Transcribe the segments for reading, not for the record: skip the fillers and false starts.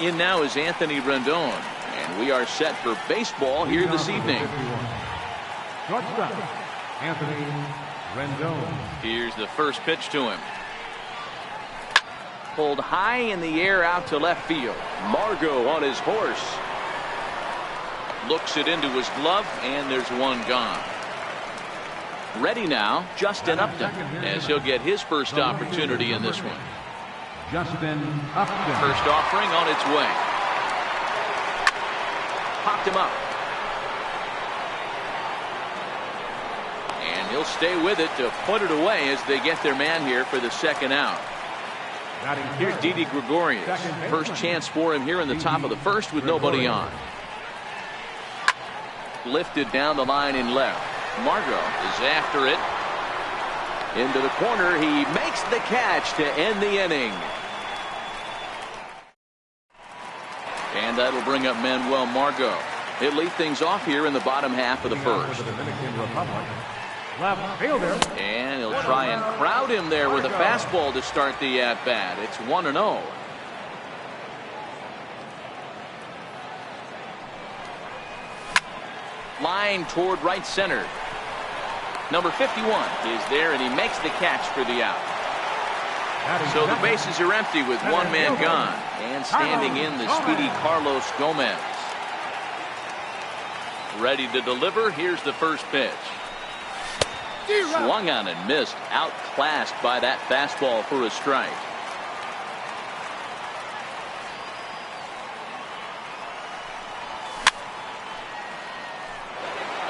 In now is Anthony Rendon, and we are set for baseball here this evening. Shortstop, Anthony Rendon. Here's the first pitch to him. Pulled high in the air out to left field. Margot on his horse. Looks it into his glove, and there's one gone. Ready now, Justin Upton, as he'll get his first opportunity in this one. Justin Upton. First offering on its way. Popped him up. And he'll stay with it to put it away as they get their man here for the second out. Here's Didi Gregorius. First chance for him here in the top of the first with nobody on. Lifted down the line in left. Margot is after it. Into the corner. He makes the catch to end the inning. And that'll bring up Manuel Margot. He'll lead things off here in the bottom half of the first. Left fielder. And he'll try and crowd him there with a fastball to start the at-bat. It's 1-0. Line toward right center. Number 51 is there, and he makes the catch for the out. So the bases are empty with one man gone. And standing in the speedy Carlos Gomez. Ready to deliver. Here's the first pitch. Swung on and missed. Outclassed by that fastball for a strike.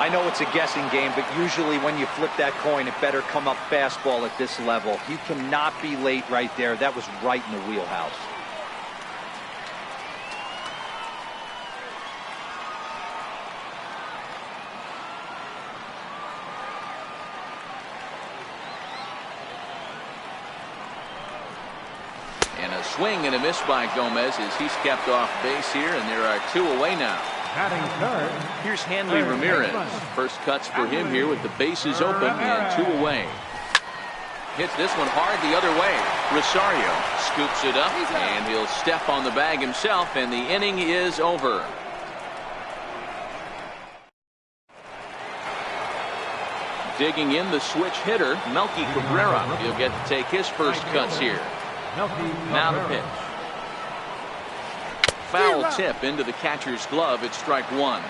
I know it's a guessing game, but usually when you flip that coin, it better come up fastball at this level. You cannot be late right there. That was right in the wheelhouse. And a swing and a miss by Gomez as he's kept off base here, and there are two away now. Here's Hanley Ramirez. First cuts for him here with the bases open and two away. Hits this one hard the other way. Rosario scoops it up, and he'll step on the bag himself, and the inning is over. Digging in the switch hitter, Melky Cabrera. He'll get to take his first cuts here. Now the pitch. Foul tip into the catcher's glove. It's strike one.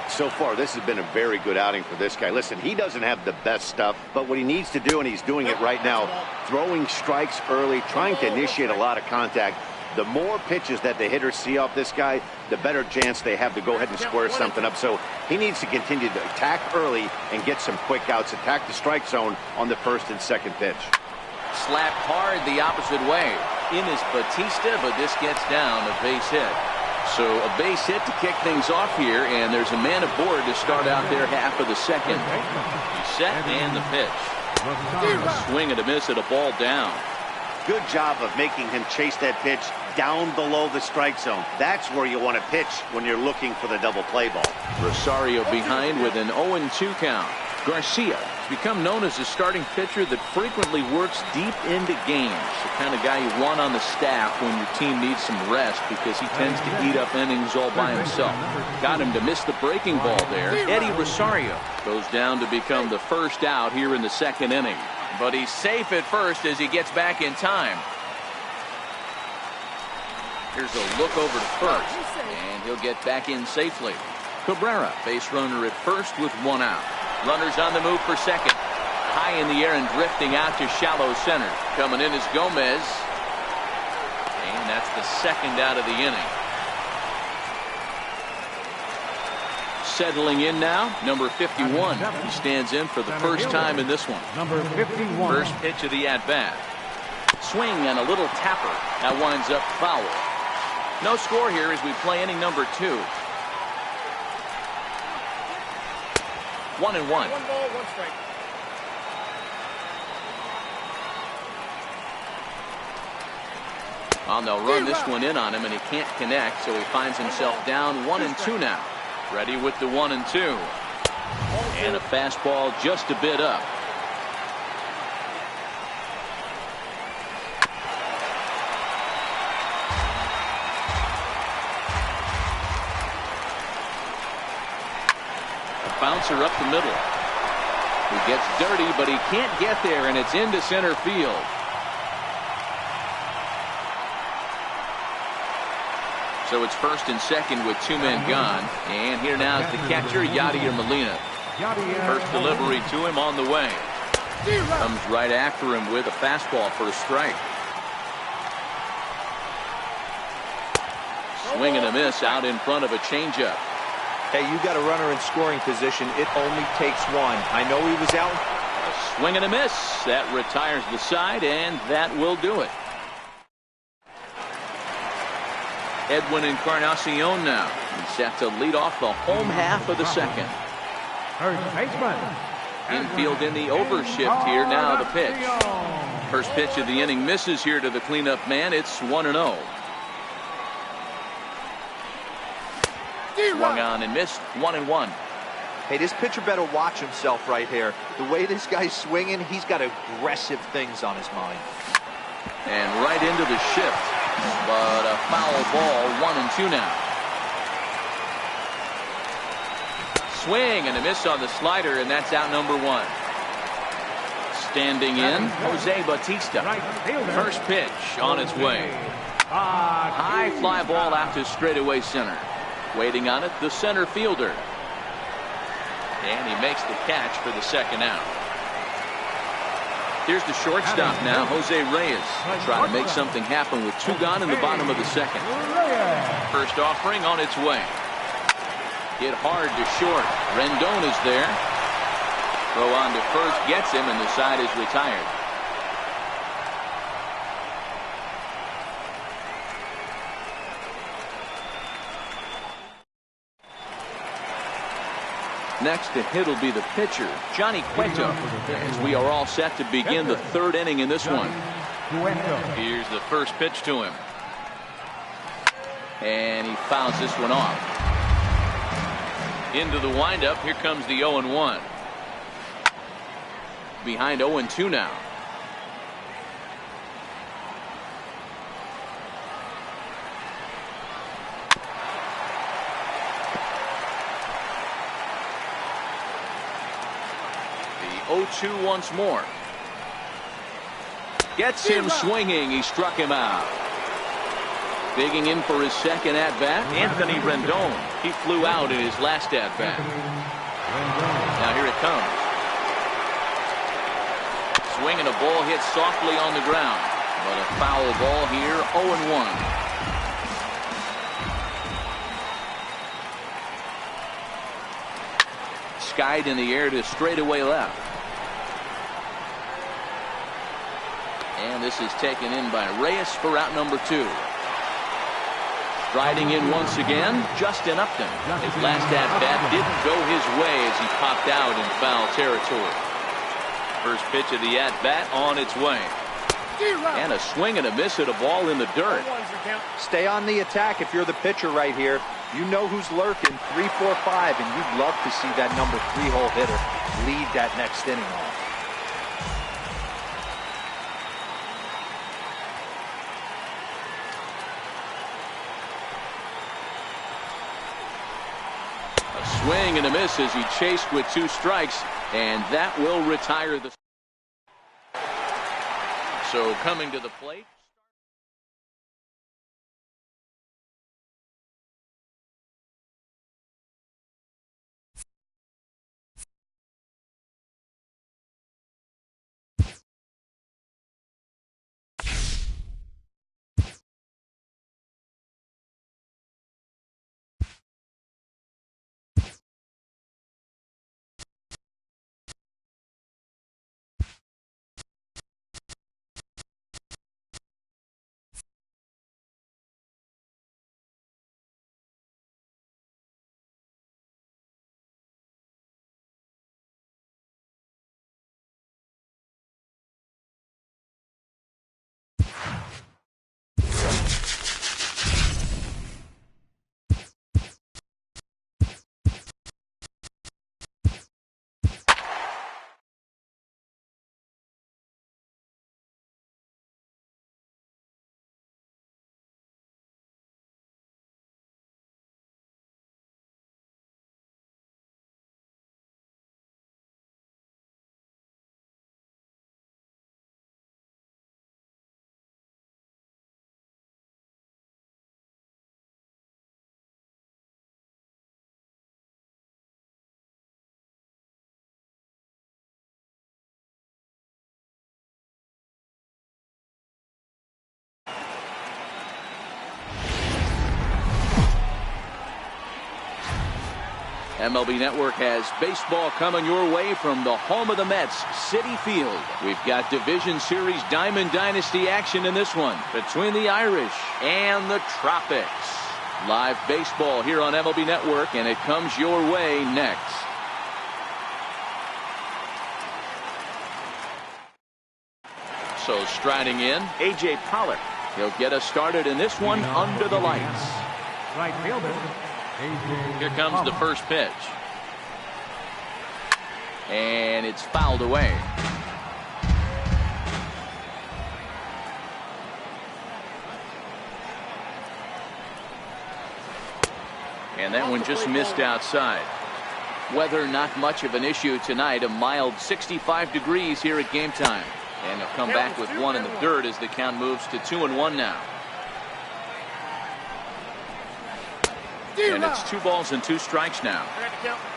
So far, this has been a very good outing for this guy. Listen, he doesn't have the best stuff, but what he needs to do, and he's doing it right now, throwing strikes early, trying to initiate a lot of contact. The more pitches that the hitters see off this guy, the better chance they have to go ahead and square something up. So he needs to continue to attack early and get some quick outs, attack the strike zone on the first and second pitch. Slapped hard the opposite way. In is Batista, but this gets down, a base hit. So a base hit to kick things off here, and there's a man aboard to start out their half of the second. He's set, and the pitch. A swing and a miss at a ball down. Good job of making him chase that pitch down below the strike zone. That's where you want to pitch when you're looking for the double play ball. Rosario behind with an 0-2 count. Garcia has become known as a starting pitcher that frequently works deep into games. The kind of guy you want on the staff when your team needs some rest because he tends to eat up innings all by himself. Got him to miss the breaking ball there. Eddie Rosario goes down to become the first out here in the second inning. But he's safe at first as he gets back in time. Here's a look over to first, and he'll get back in safely. Cabrera, base runner at first with one out. Runners on the move for second. High in the air and drifting out to shallow center. Coming in is Gomez. And that's the second out of the inning. Settling in now, number 51. He stands in for the first time in this one. Number 51. First pitch of the at-bat. Swing and a little tapper. That winds up foul. No score here as we play inning number 2. 1-1. 1 ball, 1 strike. Well, they'll run this one in on him, and he can't connect, so he finds himself down 1-2 now. Ready with the 1-2. And a fastball just a bit up. bouncer up the middle. He gets dirty, but he can't get there, and it's into center field. So it's first and second with 2 men gone. And here now is the catcher, Yadier Molina. First delivery to him on the way. Comes right after him with a fastball for a strike. Swing and a miss out in front of a changeup. Hey, you got a runner in scoring position. It only takes one. I know he was out. A swing and a miss. That retires the side, and that will do it. Edwin Encarnacion now. He's set to lead off the home half of the second. First baseman. Infield in the overshift here. Now the pitch. First pitch of the inning misses here to the cleanup man. It's 1-0. Swung on and missed. 1-1. Hey, this pitcher better watch himself right here. The way this guy's swinging, he's got aggressive things on his mind. And right into the shift. But a foul ball. 1-2 now. Swing and a miss on the slider, and that's out number 1. Standing in, Jose Bautista. First pitch on its way. High fly ball out to straightaway center. Waiting on it, the center fielder. And he makes the catch for the second out. Here's the shortstop now, Jose Reyes. Trying to make something happen with 2 gone in the bottom of the second. First offering on its way. Hit hard to short. Rendon is there. Throw on to first gets him, and the side is retired. Next to hit will be the pitcher, Johnny Cueto, as we are all set to begin the 3rd inning in this one. Here's the first pitch to him. And he fouls this one off. Into the windup, here comes the 0-1. Behind 0-2 now. The 0-2 once more. Gets him swinging. He struck him out. Digging in for his second at-bat, Anthony Rendon. He flew out in his last at-bat. Now here it comes. Swing and a ball hit softly on the ground. But a foul ball here, 0-1. Skied in the air to straightaway left. And this is taken in by Reyes for out number 2. Striding in once again, Justin Upton. His last at-bat didn't go his way as he popped out in foul territory. First pitch of the at-bat on its way. And a swing and a miss at a ball in the dirt. Stay on the attack if you're the pitcher right here. You know who's lurking, 3, 4, 5, and you'd love to see that number 3-hole hitter lead that next inning off. Swing and a miss as he chased with 2 strikes, and that will retire the. So coming to the plate. MLB Network has baseball coming your way from the home of the Mets, Citi Field. We've got Division Series Diamond Dynasty action in this one between the Irish and the Tropics. Live baseball here on MLB Network, and it comes your way next. So striding in, A.J. Pollock. He'll get us started in this one under the lights. Right fielder. Here comes the first pitch. And it's fouled away. And that one just missed outside. Weather not much of an issue tonight. A mild 65 degrees here at game time. And they'll come back with one in the dirt as the count moves to 2-1 now. And it's 2 balls and 2 strikes now.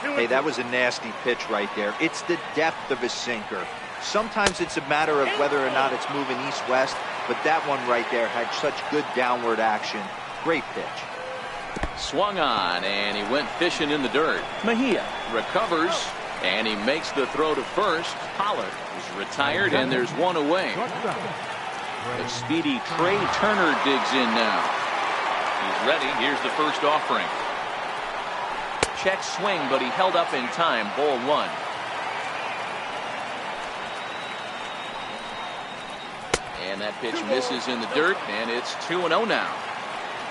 Hey, that was a nasty pitch right there. It's the depth of a sinker. Sometimes it's a matter of whether or not it's moving east-west, but that one right there had such good downward action. Great pitch. Swung on, and he went fishing in the dirt. Mejia recovers, and he makes the throw to first. Pollard is retired, and there's one away. The speedy Trey Turner digs in now. He's ready. Here's the first offering. Check swing, but he held up in time. Ball 1. And that pitch misses in the dirt, and it's 2-0 now.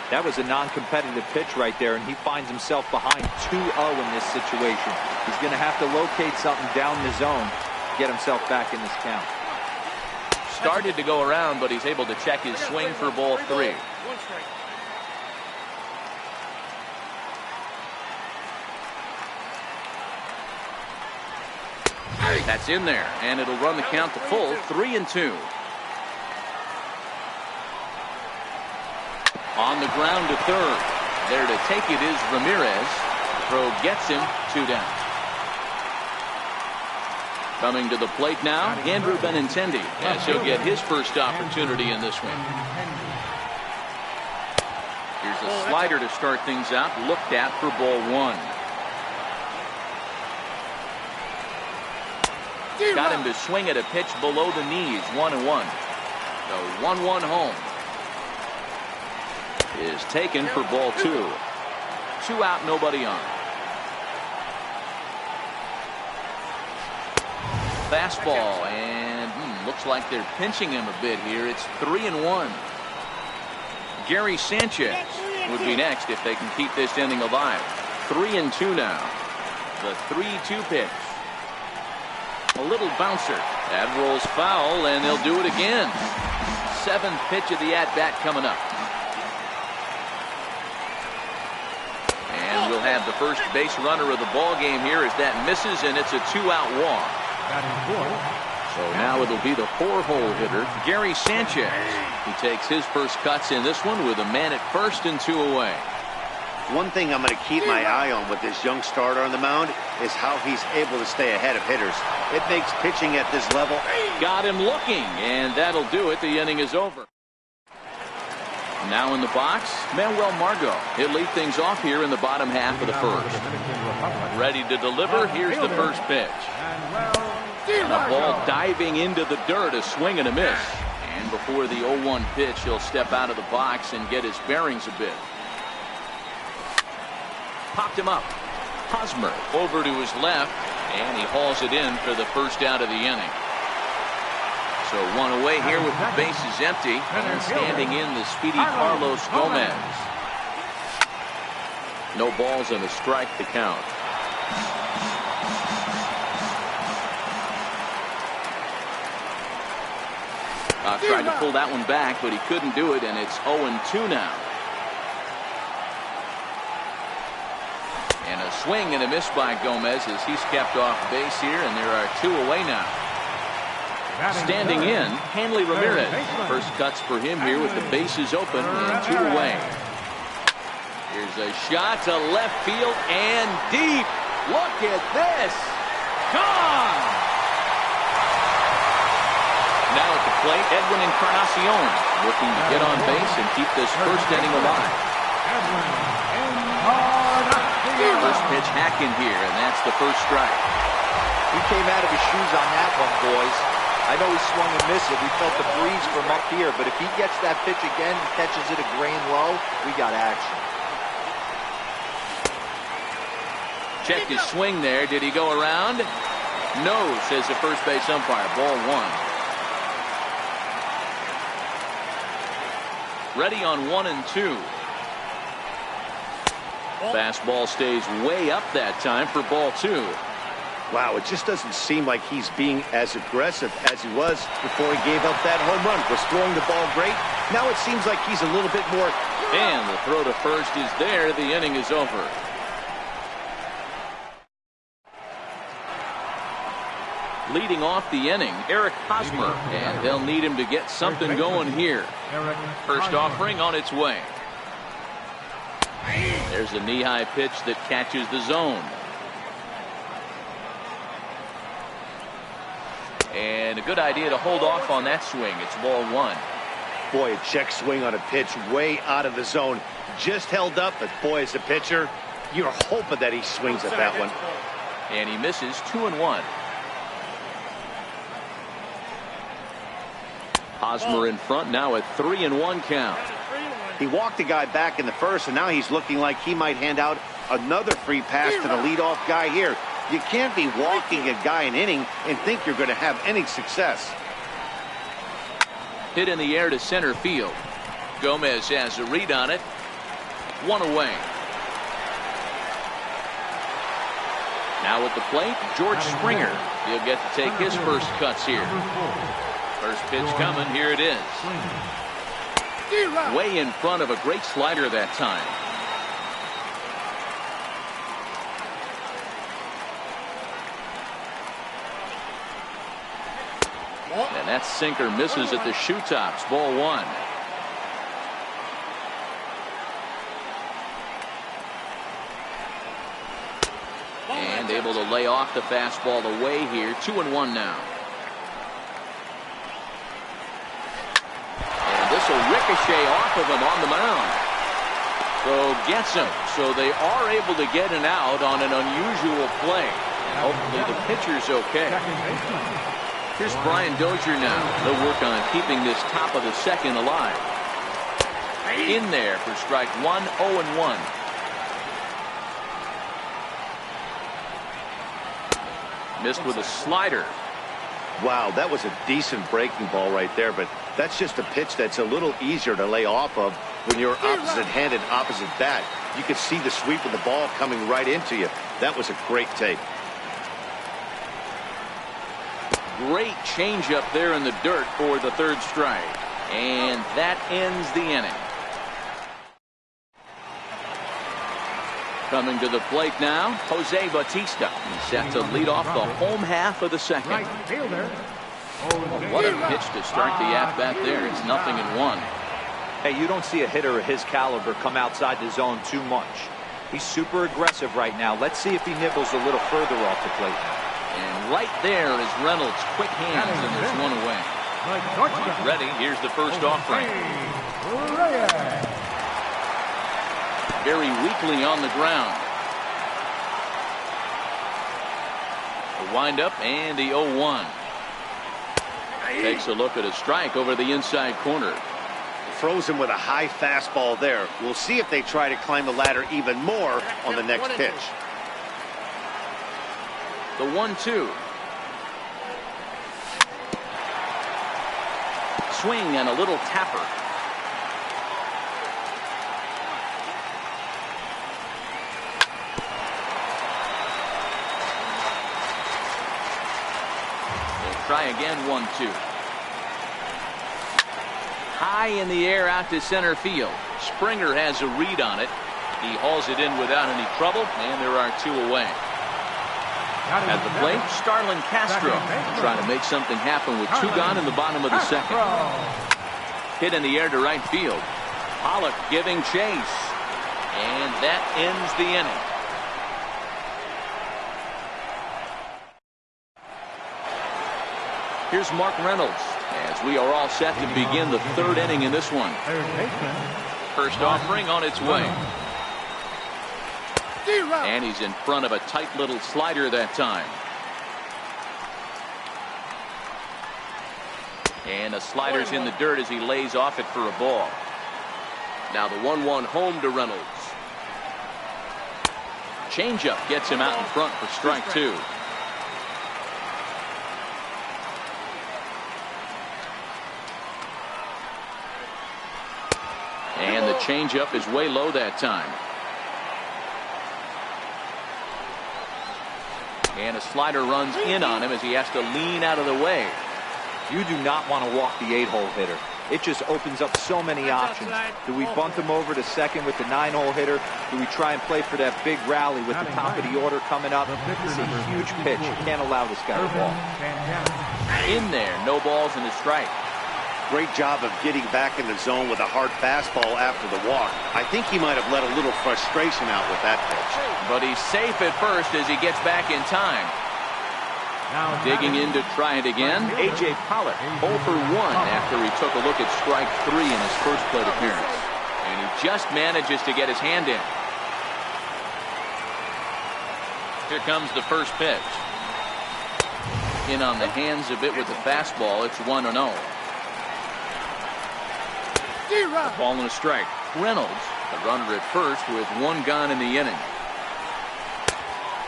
That was a non-competitive pitch right there, and he finds himself behind 2-0 in this situation. He's going to have to locate something down the zone to get himself back in this count. Started to go around, but he's able to check his swing for ball 3. That's in there, and it'll run the count to full. 3-2. On the ground to third. There to take it is Ramirez. The throw gets him. 2 down. Coming to the plate now, Andrew Benintendi, as he'll get his first opportunity in this one. Here's a slider to start things out. Looked at for ball 1. Got him to swing at a pitch below the knees. 1-1. The 1-1 home is taken for ball 2. 2 out, nobody on. Fastball, and looks like they're pinching him a bit here. It's 3-1. Gary Sanchez would be next if they can keep this inning alive. 3-2 now. The 3-2 pitch. A little bouncer. That rolls foul, and they'll do it again. 7th pitch of the at-bat coming up. And we'll have the first base runner of the ball game here as that misses, and it's a 2-out walk. So now it'll be the 4-hole hitter, Gary Sanchez. He takes his first cuts in this one with a man at first and 2 away. One thing I'm going to keep my eye on with this young starter on the mound is how he's able to stay ahead of hitters. It makes pitching at this level. Got him looking, and that'll do it. The inning is over. Now in the box, Manuel Margot. He'll lead things off here in the bottom half of the first. Ready to deliver. Here's the first pitch. And a ball diving into the dirt, a swing and a miss. And before the 0-1 pitch, he'll step out of the box and get his bearings a bit. Popped him up. Hosmer over to his left, and he hauls it in for the first out of the inning. So 1 away here with the bases empty, and standing in the speedy Carlos Gomez. No balls and a strike to count. Tried to pull that one back, but he couldn't do it, and it's 0-2 now. And a swing and a miss by Gomez as he's kept off base here, and there are 2 away now. Standing in, Hanley Ramirez. First cuts for him here with the bases open and 2 away. Here's a shot to left field and deep. Look at this. Gone. Now at the plate, Edwin Encarnacion looking to get on base and keep this first inning alive. First pitch hacking here, and that's the first strike. He came out of his shoes on that one, boys. I know he swung and missed it. We felt the breeze from up here, but if he gets that pitch again and catches it a grain low, we got action. Check his swing there. Did he go around? No, says the first base umpire. Ball one. Ready on 1 and 2. Fastball stays way up that time for ball 2. Wow, it just doesn't seem like he's being as aggressive as he was before he gave up that home run. Was throwing the ball great. Now it seems like he's a little bit more. And the throw to first is there. The inning is over. Leading off the inning, Eric Hosmer, and they'll need him to get something going here. First offering on its way. There's a knee-high pitch that catches the zone. And a good idea to hold off on that swing. It's ball one. Boy, a check swing on a pitch way out of the zone. Just held up, but boy, as a pitcher, you're hoping that he swings at that one. And he misses 2-1. Hosmer in front now at 3-1 count. He walked the guy back in the first, and now he's looking like he might hand out another free pass to the leadoff guy here. You can't be walking a guy an inning and think you're going to have any success. Hit in the air to center field. Gomez has a read on it. One away. Now at the plate, George Springer. He'll get to take his first cuts here. First pitch coming. Here it is. Way in front of a great slider that time. And that sinker misses at the shoe tops. Ball one. And able to lay off the fastball away here. 2-1 now. And this will ricochet off of him on the mound. So gets him. So they are able to get an out on an unusual play. And hopefully the pitcher's okay. Here's Brian Dozier now. They'll work on keeping this top of the second alive. In there for strike one, 0-1. Missed with a slider. Wow, that was a decent breaking ball right there, but that's just a pitch that's a little easier to lay off of when you're opposite-handed, opposite bat. You could see the sweep of the ball coming right into you. That was a great take. Great changeup there in the dirt for the third strike. And that ends the inning. Coming to the plate now, Jose Bautista. He's set to lead off the home half of the second. Right fielder. What a pitch to start the at-bat there. It's 0-1. Hey, you don't see a hitter of his caliber come outside the zone too much. He's super aggressive right now. Let's see if he nibbles a little further off the plate now. And right there is Reynolds. Quick hands, and there's one away. Ready. Here's the first offering. Very weakly on the ground. The windup and the 0-1. Takes a look at a strike over the inside corner. Throws him with a high fastball there. We'll see if they try to climb the ladder even more on the next pitch. The 1-2. Swing and a little tapper. They'll try again. 1-2. High in the air out to center field. Springer has a read on it. He hauls it in without any trouble, and there are two away. At the plate, Starlin Castro trying to make something happen with two gone in the bottom of the second. Hit in the air to right field. Pollock giving chase. And that ends the inning. Here's Mark Reynolds as we are all set to begin the third inning in this one. First offering on its way. And he's in front of a tight little slider that time. And the slider's in the dirt as he lays off it for a ball. Now the 1-1 home to Reynolds. Changeup gets him out in front for strike two. And the changeup is way low that time. And a slider runs in on him as he has to lean out of the way. You do not want to walk the 8-hole hitter. It just opens up so many options. Do we bunt him over to second with the 9-hole hitter? Do we try and play for that big rally with the top of the order coming up? This is a huge pitch. You can't allow this guy to walk. In there, no balls and a strike. Great job of getting back in the zone with a hard fastball after the walk. I think he might have let a little frustration out with that pitch. But he's safe at first as he gets back in time. Digging in to try it again, A.J. Pollock 0 for 1 after he took a look at strike 3 in his first plate appearance. And he just manages to get his hand in. Here comes the first pitch. In on the hands a bit with the fastball. It's 1-0. Ball and a strike. Reynolds, the runner at first with 1 gone in the inning.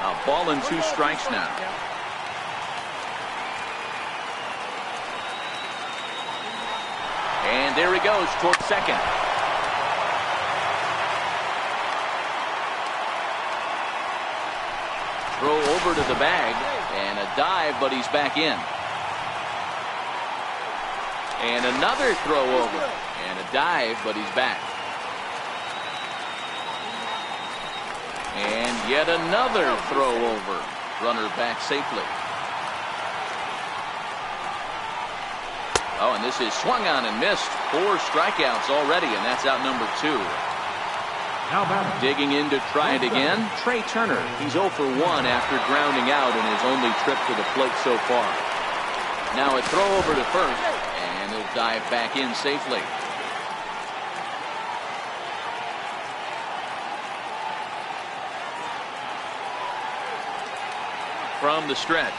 A ball and 2 strikes now. And there he goes towards second. Throw over to the bag and a dive, but he's back in. And another throw over and a dive, but he's back. And yet another throw over. Runner back safely. Oh, and this is swung on and missed. 4 strikeouts already, and that's out number 2. Digging in to try it again, Trey Turner. He's 0 for 1 after grounding out in his only trip to the plate so far. Now a throw over to first, and he'll dive back in safely. From the stretch.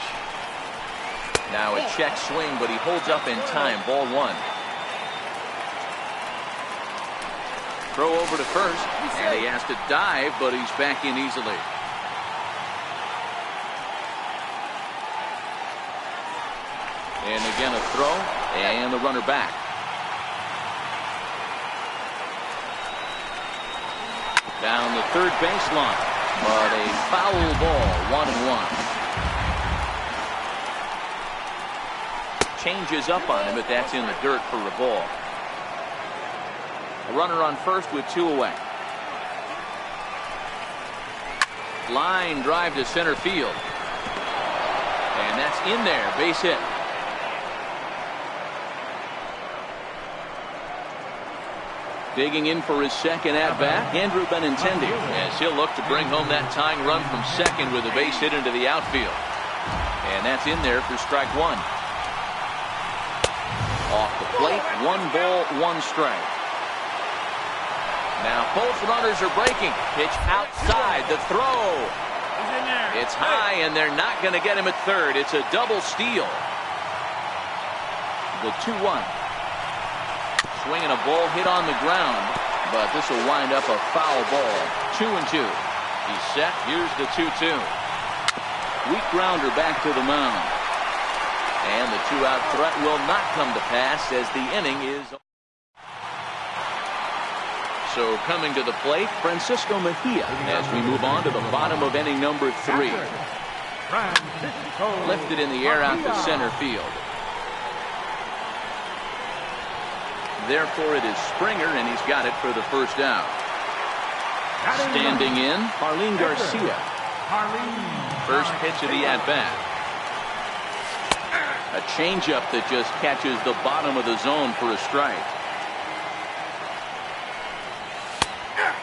Now a check swing, but he holds up in time. Ball 1. Throw over to first, and he has to dive, but he's back in easily. And again a throw, and the runner back. Down the third baseline, but a foul ball, 1-1. Changes up on him, but that's in the dirt for a ball. A runner on first with 2 away. Line drive to center field. And that's in there, base hit. Digging in for his second at-bat, Andrew Benintendi, as he'll look to bring home that tying run from second with a base hit into the outfield. And that's in there for strike 1. Off the plate, 1 ball, 1 strike. Now both runners are breaking. Pitch outside, the throw. It's high, and they're not going to get him at third. It's a double steal. The 2-1. Swinging a ball hit on the ground, but this will wind up a foul ball. 2-2. He's set. Here's the 2-2. Weak grounder back to the mound. And the 2-out threat will not come to pass as the inning is. So coming to the plate, Francisco Mejia as we move on to the bottom of inning number 3. Lifted in the air out to center field. Therefore it is Springer, and he's got it for the first out. Standing in, Harleen Garcia. First pitch of the at-bat. A changeup that just catches the bottom of the zone for a strike.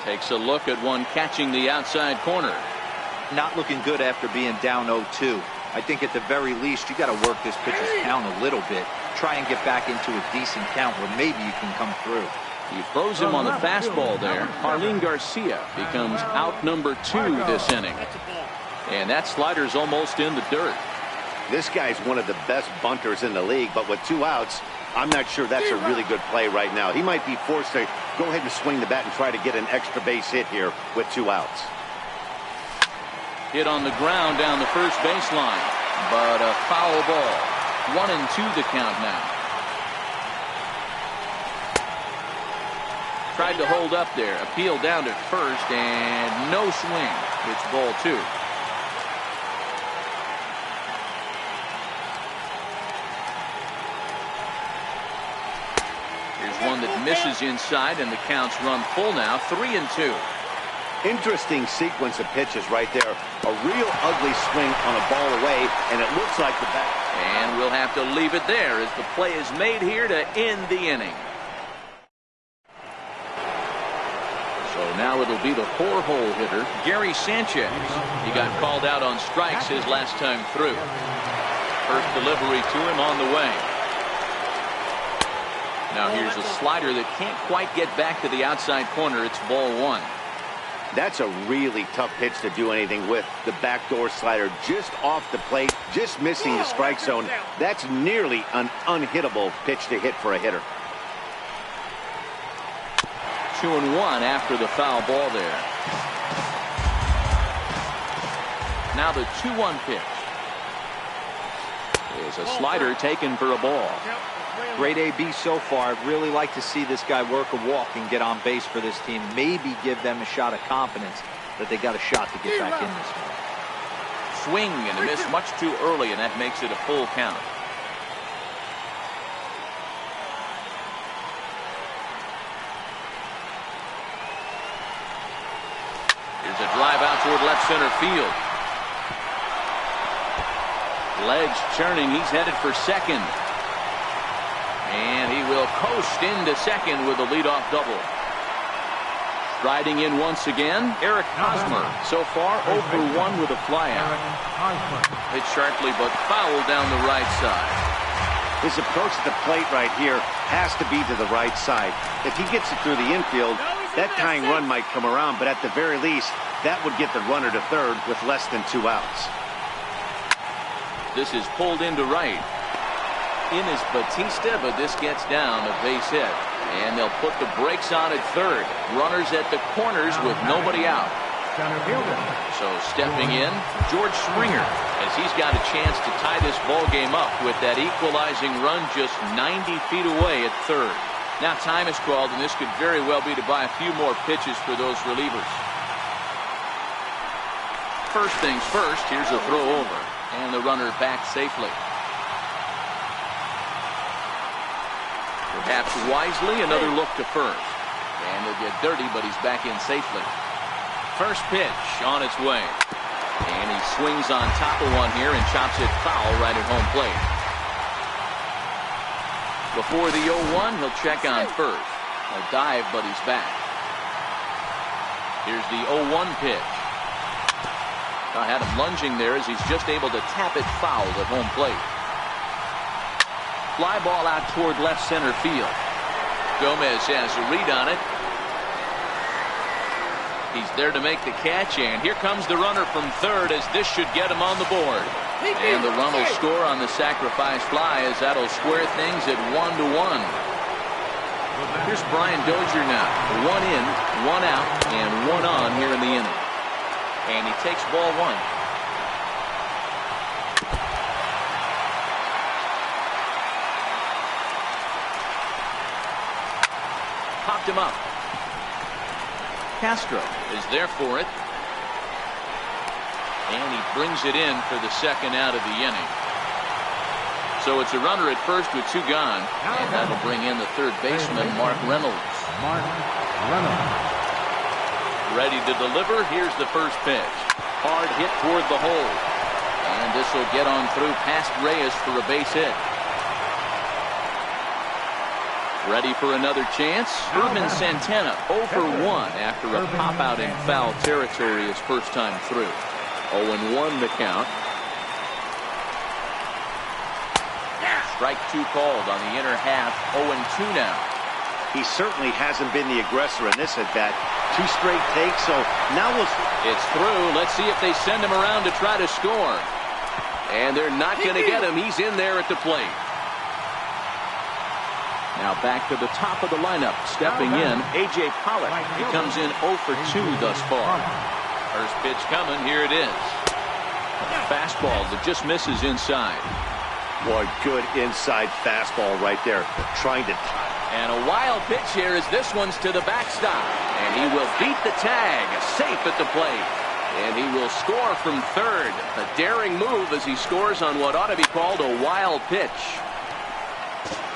Takes a look at one catching the outside corner. Not looking good after being down 0-2. I think at the very least you got to work this pitcher's count a little bit. Try and get back into a decent count where maybe you can come through. He throws him on the fastball there. Harleen Garcia becomes out number 2 this inning. And that slider's almost in the dirt. This guy's one of the best bunters in the league, but with 2 outs, I'm not sure that's a really good play right now. He might be forced to go ahead and swing the bat and try to get an extra base hit here with 2 outs. Hit on the ground down the first baseline, but a foul ball. 1-2 the count now. Tried to hold up there, appeal down to first, and no swing. It's ball 2. Here's one that misses inside, and the count's run full now. 3-2. Interesting sequence of pitches right there. A real ugly swing on a ball away, and it looks like the bat. And we'll have to leave it there as the play is made here to end the inning. So now it'll be the 4-hole hitter, Gary Sanchez. He got called out on strikes his last time through. First delivery to him on the way. Now here's a slider that can't quite get back to the outside corner. It's ball 1. That's a really tough pitch to do anything with. The backdoor slider just off the plate, just missing the strike zone. That's nearly an unhittable pitch to hit for a hitter. 2-1 after the foul ball there. Now the 2-1 pitch is a slider taken for a ball. Great AB so far. I'd really like to see this guy work a walk and get on base for this team. Maybe give them a shot of confidence that they got a shot to get back in this one. Swing and a miss much too early, and that makes it a full count. Here's a drive out toward left center field. Legs churning. He's headed for second. And he will coast into second with a leadoff double. Riding in once again, Eric Hosmer. So far, 0 for 1 with a flyout. Hit sharply, but fouled down the right side. His approach to the plate right here has to be to the right side. If he gets it through the infield, that tying run might come around, but at the very least, that would get the runner to third with less than 2 outs. This is pulled into right. In is Batista, but this gets down a base hit. And they'll put the brakes on at third. Runners at the corners with nobody out. So stepping in, George Springer, as he's got a chance to tie this ball game up with that equalizing run just 90 feet away at third. Now time is called, and this could very well be to buy a few more pitches for those relievers. First things first, here's a throw over, and the runner back safely. Perhaps wisely, another look to first. And he'll get dirty, but he's back in safely. First pitch on its way. And he swings on top of one here and chops it foul right at home plate. Before the 0-1, he'll check on first. A dive, but he's back. Here's the 0-1 pitch. I had him lunging there as he's just able to tap it foul at home plate. Fly ball out toward left center field. Gomez has a read on it. He's there to make the catch, and here comes the runner from third as this should get him on the board. And the run will score on the sacrifice fly as that'll square things at 1-1. Here's Brian Dozier now. 1 in, 1 out, and 1 on here in the inning. And he takes ball 1. Popped him up. Castro is there for it. And he brings it in for the second out of the inning. So it's a runner at first with 2 gone. And that'll bring in the third baseman, Mark Reynolds. Ready to deliver. Here's the first pitch. Hard hit toward the hole. And this will get on through past Reyes for a base hit. Ready for another chance. Urban Santana 0 for 1 after a pop out in foul territory his first time through. 0-1 the count. Strike 2 called on the inner half. 0-2 now. He certainly hasn't been the aggressor in this at bat. 2 straight takes, so now It's through. Let's see if they send him around to try to score. And they're not going to get him. He's in there at the plate. Now back to the top of the lineup. Stepping in, A.J. Pollock. He comes in 0 for 2 thus far. First pitch coming. Here it is. Fastball that just misses inside. Boy, good inside fastball right there. Trying to... And a wild pitch here as this one's to the backstop. And he will beat the tag. Safe at the plate. And he will score from third. A daring move as he scores on what ought to be called a wild pitch.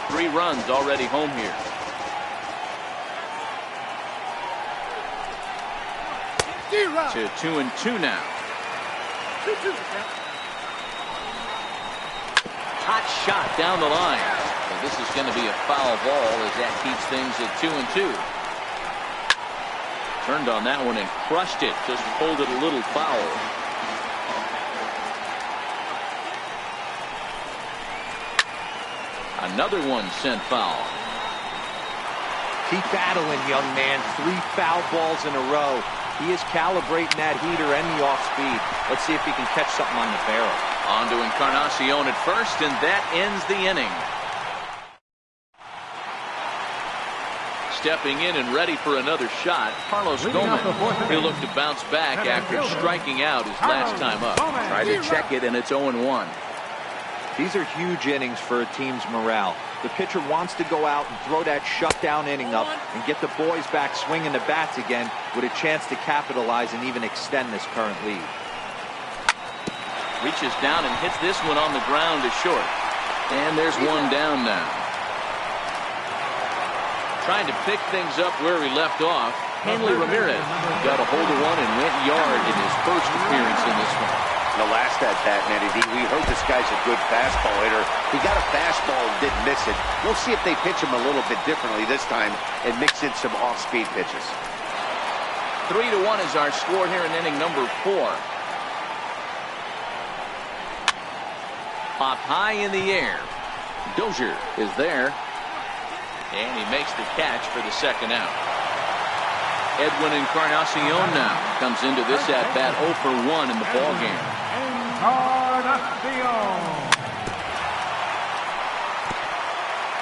3 runs already home here. To 2-2 now. Hot shot down the line. So this is going to be a foul ball as that keeps things at 2-2. Turned on that one and crushed it. Just pulled it a little foul. Another one sent foul. Keep battling, young man. 3 foul balls in a row. He is calibrating that heater and the off speed. Let's see if he can catch something on the barrel. On to Encarnacion at first, and that ends the inning. Stepping in and ready for another shot, Carlos Gomez. He'll look to bounce back after striking out his last time up. Try to check it, and it's 0-1. These are huge innings for a team's morale. The pitcher wants to go out and throw that shutdown inning up and get the boys back swinging the bats again with a chance to capitalize and even extend this current lead. Reaches down and hits this one on the ground to short. And there's one down now. Trying to pick things up where he left off, Hanley Ramirez got a hold of one and went yard in his first appearance in this one. The last at bat, Matty D, we heard this guy's a good fastball hitter. He got a fastball and didn't miss it. We'll see if they pitch him a little bit differently this time and mix in some off-speed pitches. 3-1 is our score here in inning number 4. Pop high in the air. Dozier is there. And he makes the catch for the second out. Edwin Encarnacion now comes into this at-bat 0 for 1 in the ballgame.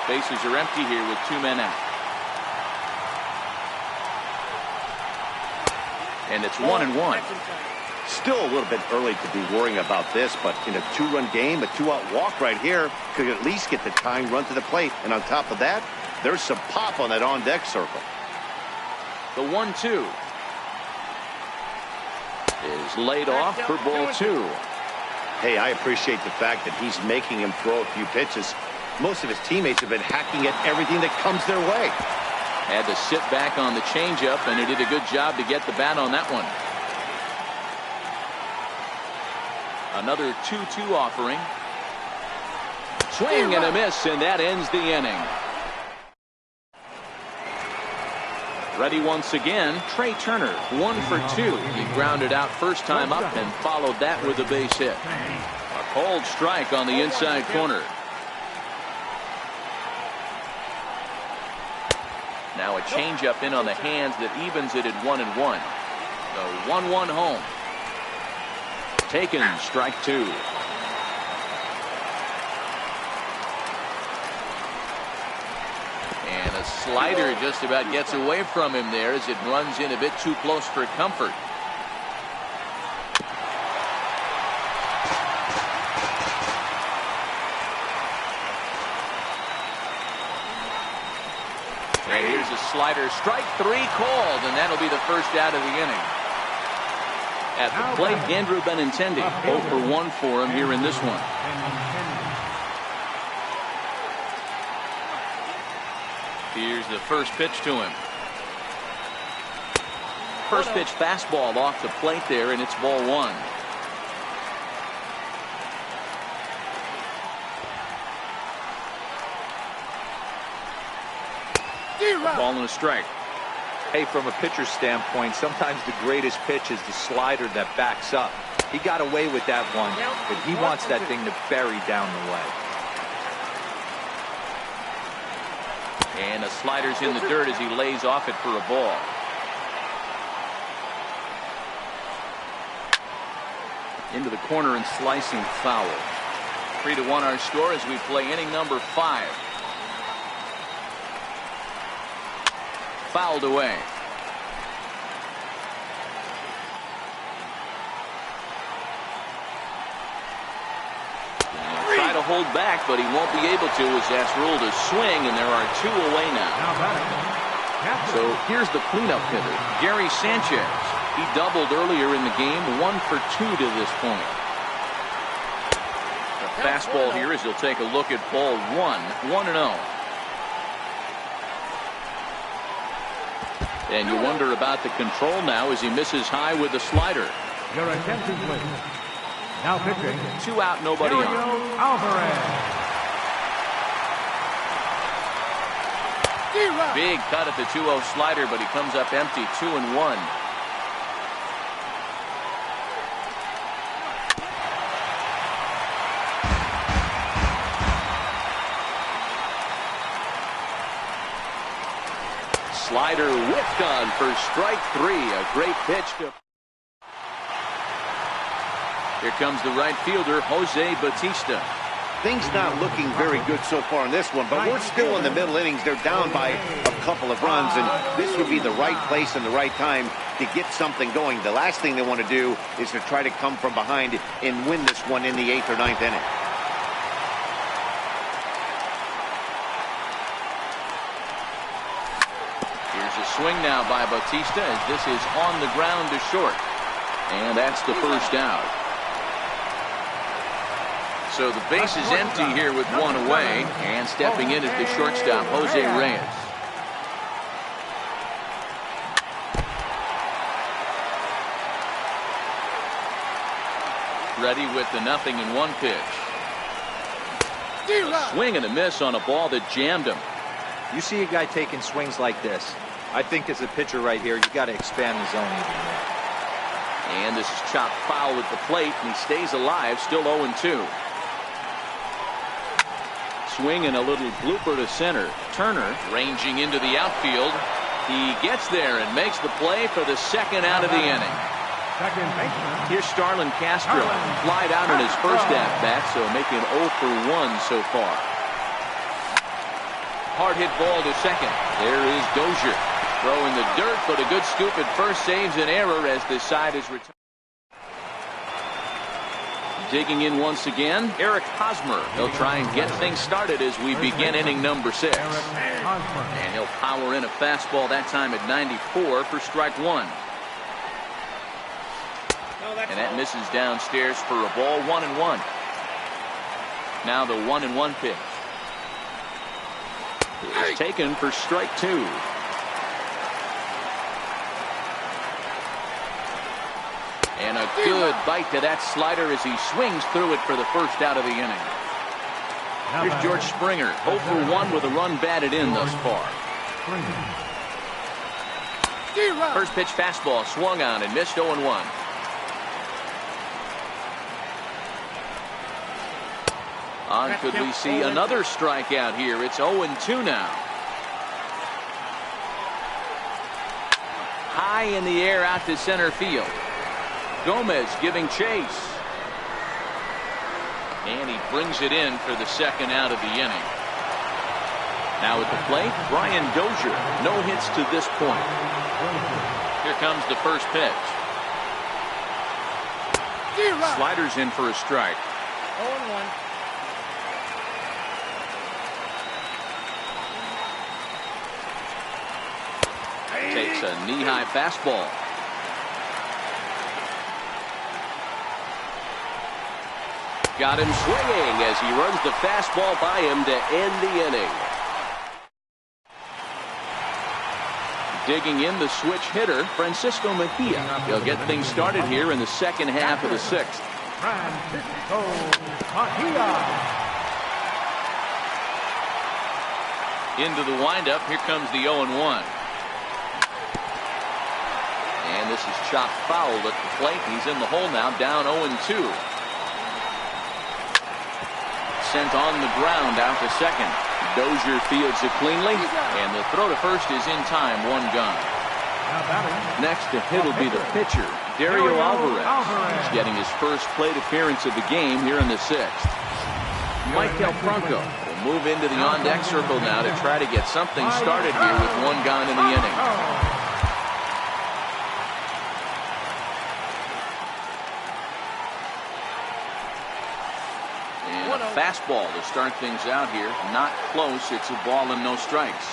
Bases are empty here with 2 men out. And it's 1-1. Still a little bit early to be worrying about this, but in a 2-run game, a 2-out walk right here could at least get the tying run to the plate. And on top of that, there's some pop on that on-deck circle. The 1-2 is laid off for ball 2. Hey, I appreciate the fact that he's making him throw a few pitches. Most of his teammates have been hacking at everything that comes their way. Had to sit back on the changeup, and he did a good job to get the bat on that one. Another 2-2 offering. Swing and a miss, and that ends the inning. Ready once again, Trey Turner, 1 for 2. He grounded out first time up and followed that with a base hit. A cold strike on the inside corner. Now a changeup in on the hands that evens it at 1-1. The 1-1 home. Taken, strike 2. And a slider just about gets away from him there as it runs in a bit too close for comfort. And here's a slider, strike 3 called, and that'll be the first out of the inning. At the plate, Andrew Benintendi, 0 for 1 for him here in this one. Here's the first pitch to him. First pitch fastball off the plate there, and it's ball 1. A ball and a strike. Hey, from a pitcher's standpoint, sometimes the greatest pitch is the slider that backs up. He got away with that one, but he wants that thing to bury down the way. And the slider's in the dirt as he lays off it for a ball. Into the corner and slicing foul. 3-1 our score as we play inning number 5. Fouled away. Try to hold back, but he won't be able to as that's ruled a swing, and there are 2 away now. So here's the cleanup hitter, Gary Sanchez. He doubled earlier in the game, 1 for 2 to this point. A fastball here as he'll take a look at ball 1, 1-0. And you wonder about the control now as he misses high with the slider. Your attention, please. Now pitching. 2 out, nobody on. Alvarez. Big cut at the 2-0 slider, but he comes up empty, 2-1. Slider whiffed on for strike 3. A great pitch to. Here comes the right fielder, Jose Bautista. Things not looking very good so far in this one, but we're still in the middle innings. They're down by a couple of runs, and this would be the right place and the right time to get something going. The last thing they want to do is to try to come from behind and win this one in the 8th or 9th inning. Here's a swing now by Bautista as this is on the ground to short. And that's the first out. So the base is empty here with 1 away, and stepping in is the shortstop, Jose Reyes. Ready with the 0-1 pitch. Swing and a miss on a ball that jammed him. You see a guy taking swings like this. I think as a pitcher right here, you got to expand the zone even more. And this is chopped foul at the plate, and he stays alive, still 0-2. Swing and a little blooper to center. Turner ranging into the outfield. He gets there and makes the play for the 2nd out of the inning. Here's Starlin Castro. Flied out in his first at-bat, so making 0 for 1 so far. Hard hit ball to second. There is Dozier. Throw in the dirt, but a good scoop at first saves an error as this side is retired. Digging in once again, Eric Hosmer. He'll try and get things started as we begin inning number 6. And he'll power in a fastball that time at 94 for strike 1. And that misses downstairs for a ball, 1-1. Now the 1-1 pitch. It's taken for strike 2. And a good bite to that slider as he swings through it for the first out of the inning. Here's George Springer, 0 for 1 with a run batted in thus far. First pitch fastball swung on and missed 0-1. On could we see another strikeout here? It's 0-2 now. High in the air out to center field. Gomez giving chase. And he brings it in for the 2nd out of the inning. Now at the plate, Brian Dozier. No hits to this point. Here comes the first pitch. Sliders in for a strike. 0-1. Takes a knee-high fastball. Got him swinging as he runs the fastball by him to end the inning. Digging in the switch hitter, Francisco Mejia. He'll get things started here in the 2nd half of the 6th. Francisco Mejia. Into the windup. Here comes the 0-1. And this is chopped foul at the plate. He's in the hole now, down 0-2. Sent on the ground out to second. Dozier fields it cleanly, and the throw to first is in time, one gone. Next to hit will be the pitcher, Dario Alvarez. He's getting his first plate appearance of the game here in the sixth. Mike Del Franco will move into the on-deck circle now to try to get something started here with one gone in the inning. And a fastball to start things out here. Not close. It's a ball and no strikes.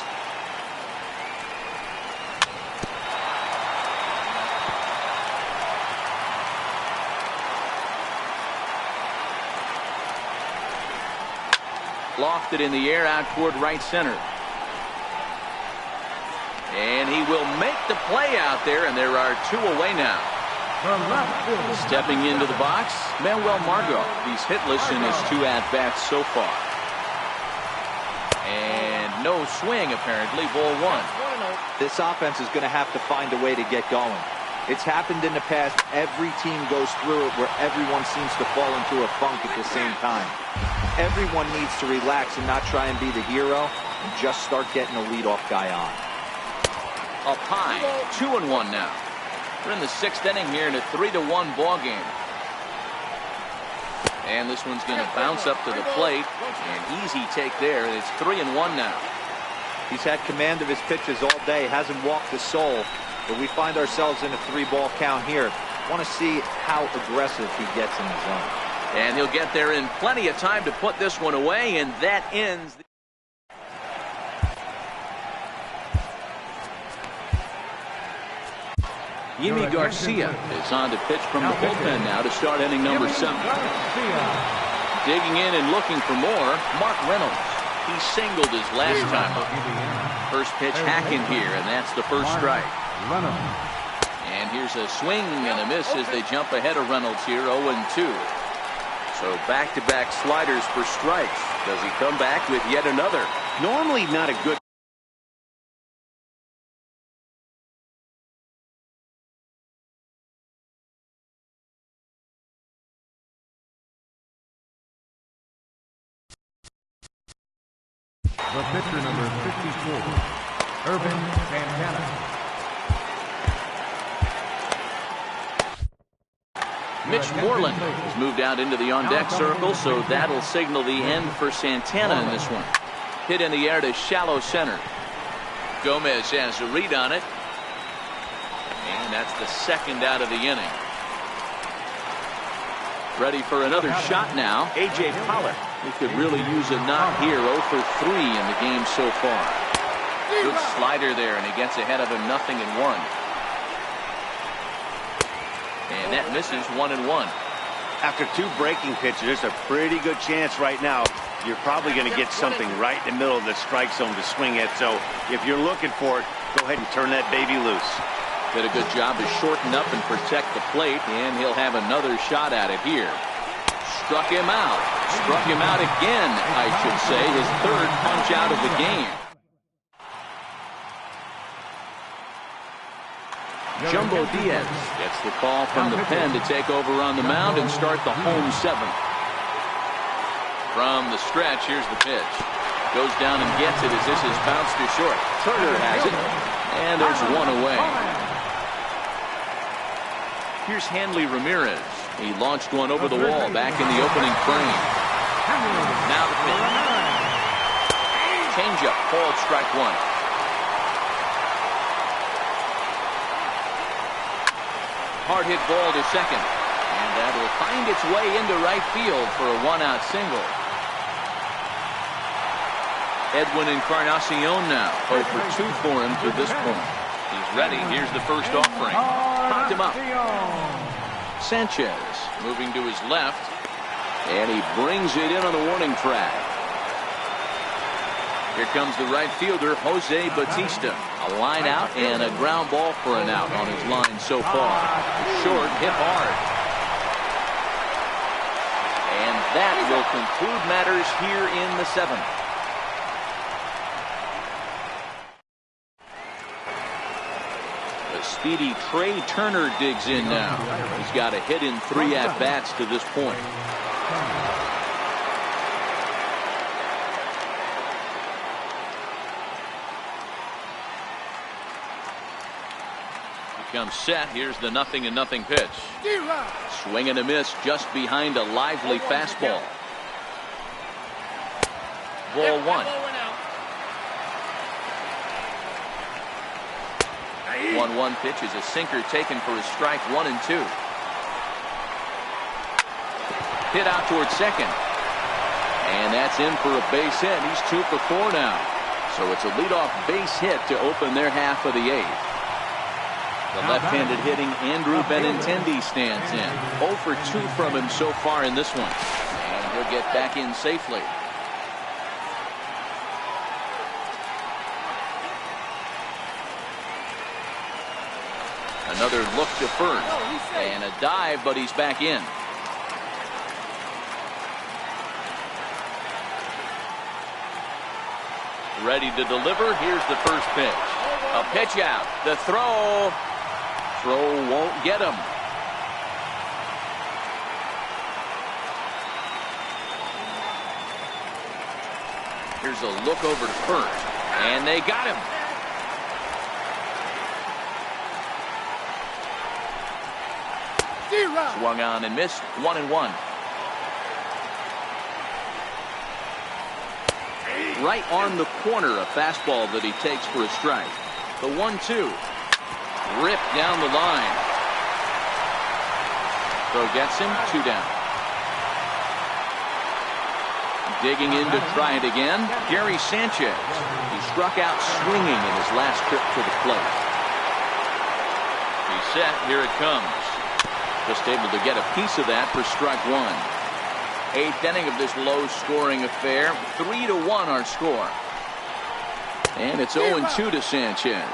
Lofted in the air out toward right center. And he will make the play out there, and there are two away now. Stepping into the box, Manuel Margot. He's hitless in his two at-bats so far. And no swing, apparently, ball one. This offense is going to have to find a way to get going. It's happened in the past. Every team goes through it where everyone seems to fall into a funk at the same time. Everyone needs to relax and not try and be the hero and just start getting a leadoff guy on. Up high, 2-1 now. We're in the sixth inning here in a 3-1 ball game. And this one's going to bounce up to the plate. An easy take there. It's 3-1 now. He's had command of his pitches all day. Hasn't walked a soul. But we find ourselves in a 3-ball count here. Want to see how aggressive he gets in the zone. And he'll get there in plenty of time to put this one away, and that ends. Yimi Garcia is on to pitch from the bullpen now to start inning number 7. Digging in and looking for more, Mark Reynolds. He singled his last time up. First pitch hacking here, and that's the first strike. And here's a swing and a miss as they jump ahead of Reynolds here, 0-2. So back-to-back sliders for strikes. Does he come back with yet another? Normally not a good. The pitcher number 54, Irvin Santana. Mitch Moreland has moved out into the on-deck circle, so that'll signal the end for Santana in this one. Hit in the air to shallow center. Gomez has a read on it. And that's the second out of the inning. Ready for another shot now, A.J. Pollock. He could really use a knock here, 0 for 3 in the game so far. Good slider there, and he gets ahead of him 0-1. And that misses 1-1. After two breaking pitches, there's a pretty good chance right now you're probably going to get something right in the middle of the strike zone to swing at. So if you're looking for it, go ahead and turn that baby loose. Did a good job to shorten up and protect the plate, and he'll have another shot at it here. Struck him out. Struck him out again, I should say. His third punch out of the game. Jumbo Diaz gets the call from the pen to take over on the mound and start the home 7th. From the stretch, here's the pitch. Goes down and gets it as this is bounced to short. Turner has it, and there's one away. Here's Hanley Ramirez. He launched one over the wall back in the opening frame. Now the pitch. Changeup, called strike 1. Hard hit ball to second, and that will find its way into right field for a 1-out single. Edwin Encarnacion now 0 for 2 for him to this point. He's ready. Here's the first offering. Popped him up. Sanchez moving to his left, and he brings it in on the warning track. Here comes the right fielder, Jose Bautista. A line out and a ground ball for an out on his line so far. Short, hit hard. And that will conclude matters here in the 7th. The speedy Trey Turner digs in now. He's got a hit in 3 at-bats to this point. Comes set. Here's the 0-0 pitch. Swing and a miss just behind a lively fastball. Ball 1. 1-1 pitch is a sinker taken for a strike. 1-2. Hit out towards second. And that's in for a base hit. He's 2 for 4 now. So it's a leadoff base hit to open their half of the 8th. The left-handed hitting Andrew Benintendi stands in. 0 for 2 from him so far in this one. And he'll get back in safely. Another look to first. And a dive, but he's back in. Ready to deliver. Here's the first pitch. A pitch out. The throw. Throw won't get him. Here's a look over to first. And they got him. Swung on and missed. 1-1. Right on the corner, a fastball that he takes for a strike. The 1-2. Ripped down the line. Throw gets him. 2 down. Digging in to try it again, Gary Sanchez. He struck out swinging in his last trip to the plate. He's set. Here it comes. Just able to get a piece of that for strike 1. 8th inning of this low-scoring affair. 3-1 our score. And it's 0-2 to Sanchez.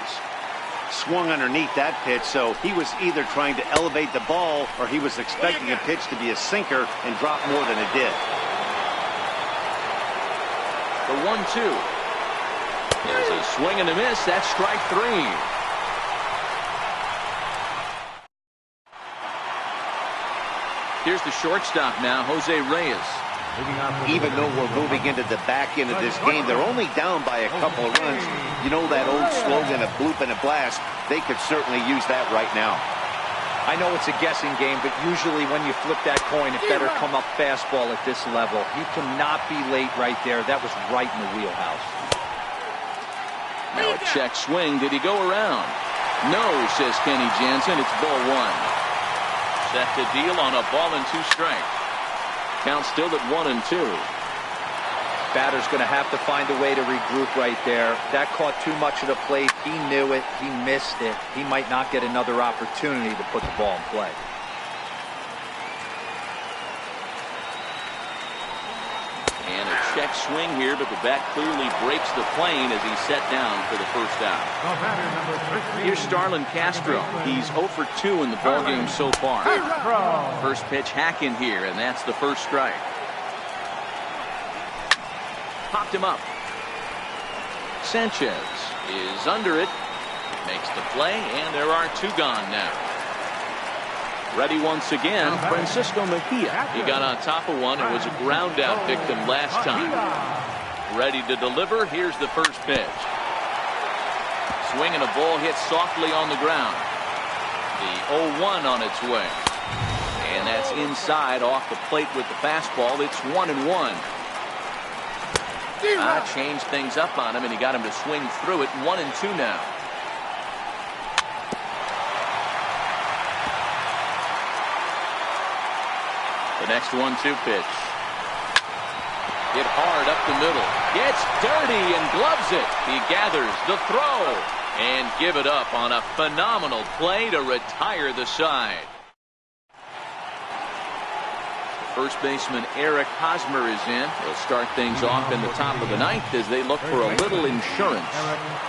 Swung underneath that pitch, so he was either trying to elevate the ball or he was expecting a pitch to be a sinker and drop more than it did. The 1-2. There's a swing and a miss. That's strike 3. Here's the shortstop now, Jose Reyes. Even though we're moving into the back end of this game, they're only down by a couple of runs. You know that old slogan, a bloop and a blast? They could certainly use that right now. I know it's a guessing game, but usually when you flip that coin, it better come up fastball at this level. He cannot be late right there. That was right in the wheelhouse. Now a check swing. Did he go around? No, says Kenny Jansen. It's ball 1. Set to deal on a ball and 2 strikes. Count still at 1-2. Batter's going to have to find a way to regroup right there. That caught too much of the plate. He knew it. He missed it. He might not get another opportunity to put the ball in play. And a check swing here, but the bat clearly breaks the plane as he's set down for the first out. Here's Starlin Castro. He's 0 for 2 in the ballgame so far. First pitch hack in here, and that's the first strike. Popped him up. Sanchez is under it. Makes the play, and there are 2 gone now. Ready once again, Francisco Mejia. He got on top of one and was a ground out victim last time. Ready to deliver. Here's the first pitch. Swing and a ball hit softly on the ground. The 0-1 on its way. And that's inside off the plate with the fastball. It's 1-1. Changed things up on him, and he got him to swing through it. 1-2 now. The next 1-2 pitch. Hit hard up the middle. Gets dirty and gloves it. He gathers the throw and give it up on a phenomenal play to retire the side. First baseman Eric Hosmer is in. They'll start things off in the top of the 9th as they look for a little insurance.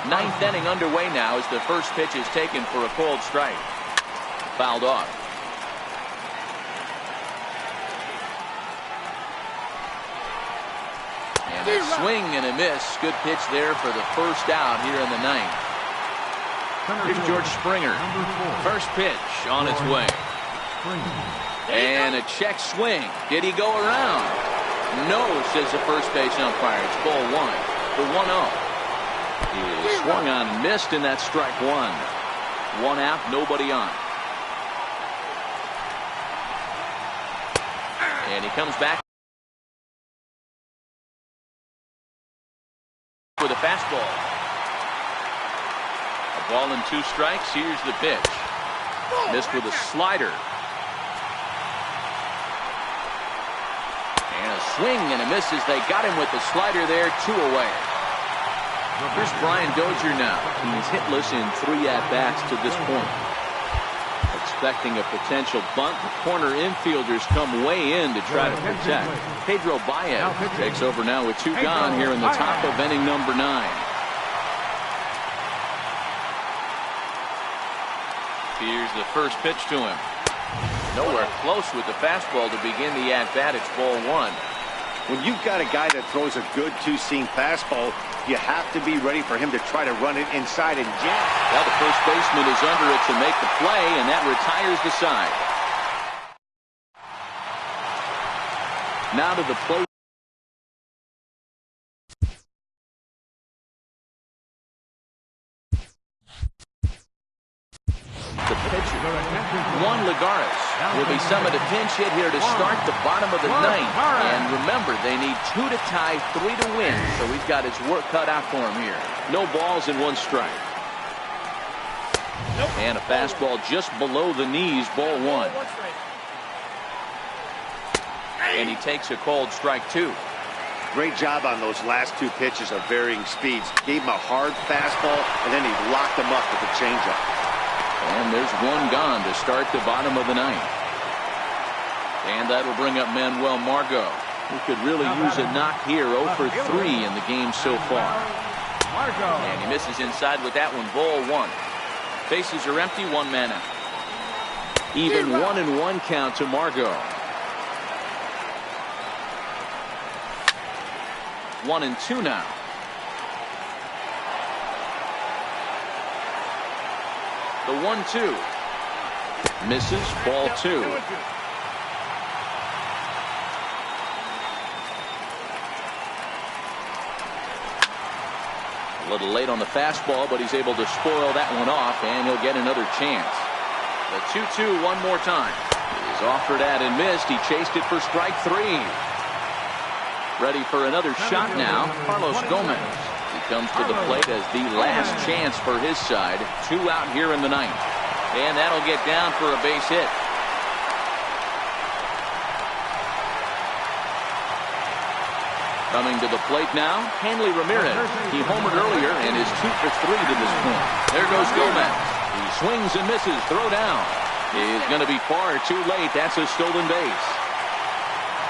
9th inning underway now as the first pitch is taken for a called strike. Fouled off. And a swing and a miss. Good pitch there for the first out here in the 9th. Here's George Springer. First pitch on its way. And a check swing. Did he go around? No, says the first base umpire. It's ball 1. The 1-0. He swung on and missed, and that's strike 1. One out, nobody on. And he comes back with a fastball. A ball and 2 strikes. Here's the pitch. Missed with a slider. And a swing and a miss as they got him with the slider there. 2 away. Here's Brian Dozier now. He's hitless in 3 at-bats to this point. Expecting a potential bunt, the corner infielders come way in to try to protect. Pedro Baez takes over now with 2 gone here in the top of inning number 9. Here's the first pitch to him. Nowhere close with the fastball to begin the at-bat. It's ball 1. When you've got a guy that throws a good 2-seam fastball, you have to be ready for him to try to run it inside and jam. Well, the first baseman is under it to make the play, and that retires the side. Now to the plate. The pitcher, Juan Lagares, will be summoned a pinch hit here to start the bottom of the 9th. And remember, they need 2 to tie, 3 to win. So he's got his work cut out for him here. No balls and 1 strike. And a fastball just below the knees, ball 1. And he takes a called strike 2. Great job on those last 2 pitches of varying speeds. Gave him a hard fastball, and then he locked him up with a changeup. And there's 1 gone to start the bottom of the 9th. And that'll bring up Manuel Margot, who could really use a knock here. 0 for 3 in the game so far. And he misses inside with that one. Ball 1. Bases are empty. 1 man out. Even 1-1 count to Margot. 1-2 now. The 1-2. Misses. Ball 2. A little late on the fastball, but he's able to spoil that one off, and he'll get another chance. The 2-2 one more time. He's offered at and missed. He chased it for strike 3. Ready for another shot now, Carlos Gomez. He comes to the plate as the last chance for his side. 2 out here in the 9th. And that'll get down for a base hit. Coming to the plate now, Hanley Ramirez. He homered earlier and is 2 for 3 to this point. There goes Gomez. He swings and misses. Throw down. Is going to be far too late. That's a stolen base.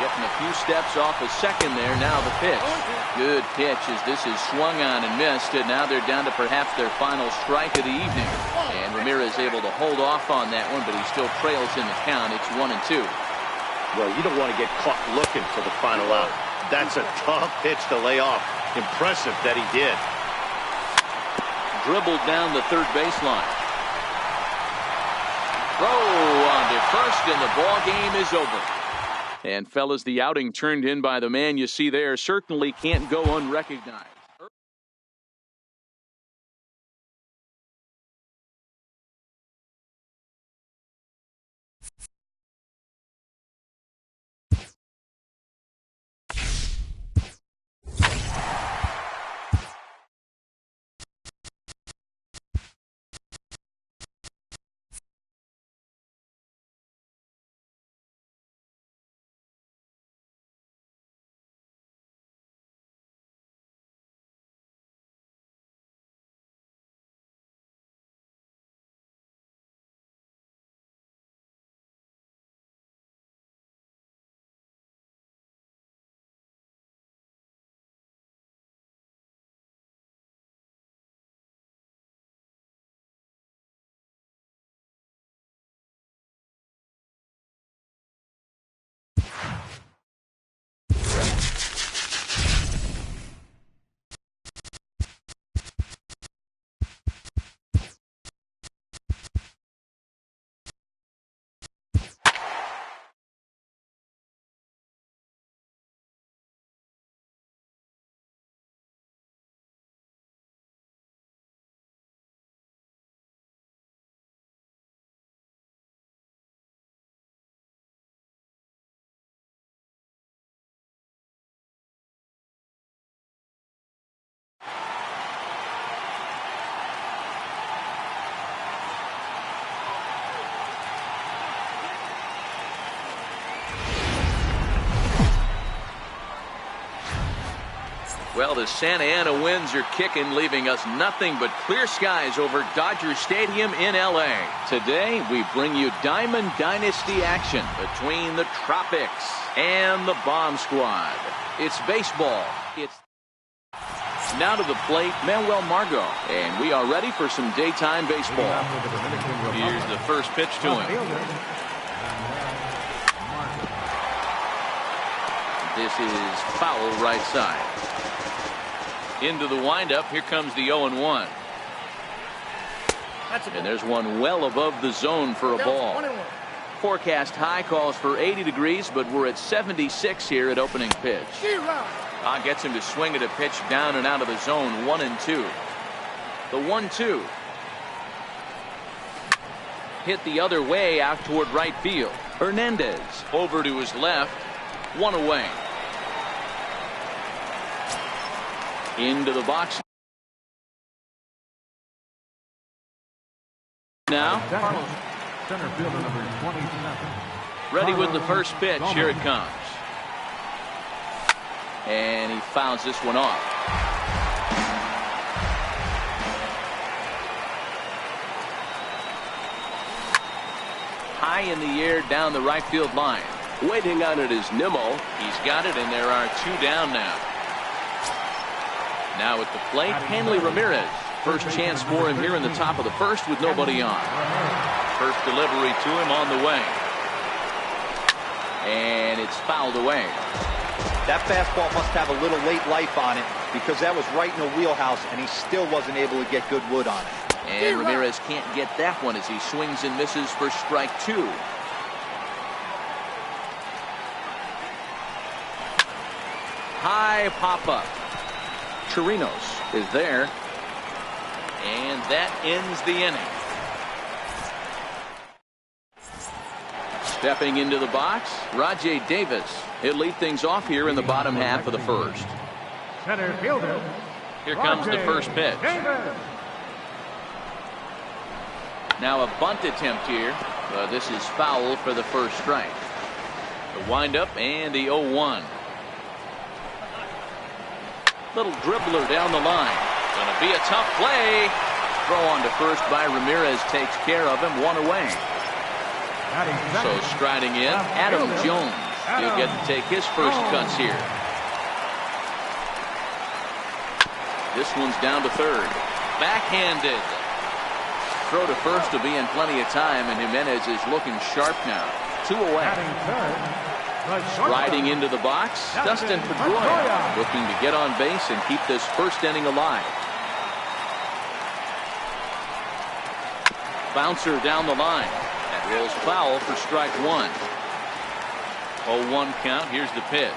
Getting a few steps off a second there. Now the pitch. Good pitch as this is swung on and missed. And now they're down to perhaps their final strike of the evening. And Ramirez able to hold off on that one, but he still trails in the count. It's 1-2. Well, you don't want to get caught looking for the final out. That's a tough pitch to lay off. Impressive that he did. Dribbled down the third baseline. Throw on to first, and the ball game is over. And fellas, the outing turned in by the man you see there certainly can't go unrecognized. Well, the Santa Ana winds are kicking, leaving us nothing but clear skies over Dodger Stadium in L.A. Today, we bring you Diamond Dynasty action between the Tropics and the Bomb Squad. It's baseball. It's now to the plate, Manuel Margot, and we are ready for some daytime baseball. Here's the first pitch to him. This is foul right side. Into the windup. Here comes the 0-1. And there's one well above the zone for a ball. Forecast high calls for 80 degrees, but we're at 76 here at opening pitch. Gets him to swing at a pitch down and out of the zone. 1-2. The 1-2. Hit the other way out toward right field. Hernandez over to his left. One away. Into the box. Now. Center fielder number 27. Ready with the first pitch. Here it comes. And he fouls this one off. High in the air down the right field line. Waiting on it is Nimmo. He's got it, and there are two down now. Now at the plate, Hanley Ramirez. First chance for him here in the top of the first with nobody on. First delivery to him on the way. And it's fouled away. That fastball must have a little late life on it because that was right in the wheelhouse, and he still wasn't able to get good wood on it. And Ramirez can't get that one as he swings and misses for strike two. High pop-up. Chirinos is there. And that ends the inning. Stepping into the box, Rajay Davis. He'll lead things off here in the bottom half of the first. Center fielder. Here comes the first pitch. Now a bunt attempt here. This is foul for the first strike. The windup and the 0-1. Little dribbler down the line. Gonna be a tough play. Throw on to first by Ramirez takes care of him. One away. So striding in, Adam Jones. He'll get to take his first cuts here. This one's down to third. Backhanded. Throw to first to be in plenty of time, and Jimenez is looking sharp now. Two away. Riding into the box, Dustin Pedroia, looking to get on base and keep this first inning alive. Bouncer down the line. That rolls foul for strike one. 0-1 count. Here's the pitch.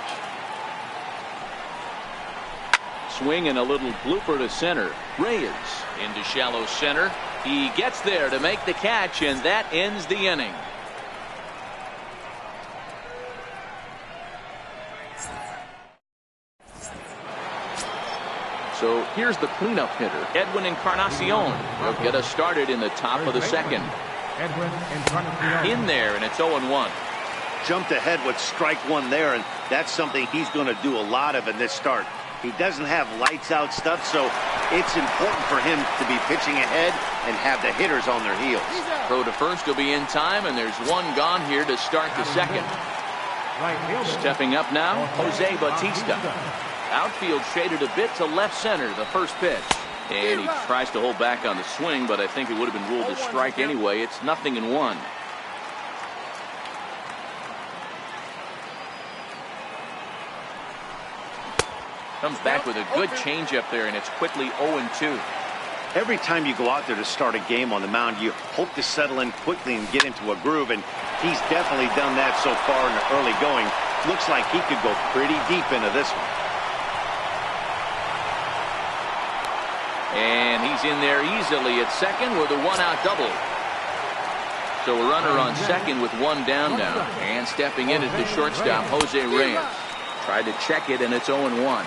Swing and a little blooper to center. Reyes into shallow center. He gets there to make the catch, and that ends the inning. So here's the cleanup hitter, Edwin Encarnacion. Will get us started in the top of the second. In there, and it's 0-1. Jumped ahead with strike one there, and that's something he's going to do a lot of in this start. He doesn't have lights out stuff, so it's important for him to be pitching ahead and have the hitters on their heels. Throw to first will be in time, and there's one gone here to start the second. Stepping up now, Jose Bautista. Outfield shaded a bit to left center, the first pitch. And he tries to hold back on the swing, but I think it would have been ruled a strike anyway. It's 0-1. Comes back with a good changeup there, and it's quickly 0-2. Every time you go out there to start a game on the mound, you hope to settle in quickly and get into a groove, and he's definitely done that so far in the early going. Looks like he could go pretty deep into this one. And he's in there easily at second with a one-out double. So a runner on second with one down now. And stepping in is the shortstop, Jose Reyes. Tried to check it, and it's 0-1.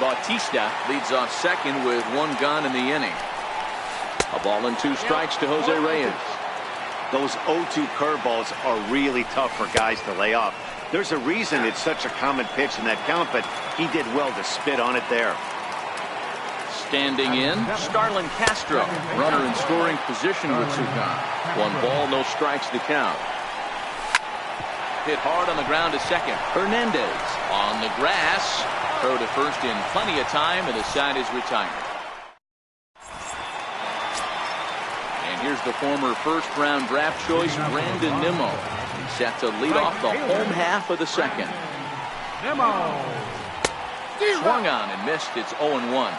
Bautista leads off second with one gone in the inning. A ball and two strikes to Jose Reyes. Those 0-2 curveballs are really tough for guys to lay off. There's a reason it's such a common pitch in that count, but he did well to spit on it there. Standing in, Starlin Castro. Runner in scoring position with two gone. 1 ball, no strikes to count. Hit hard on the ground to second. Hernandez on the grass. Throw to first in plenty of time, and the side is retired. And here's the former first-round draft choice, Brandon Nimmo. He's set to lead off the home half of the second. Nimmo. Swung on and missed. It's 0-1.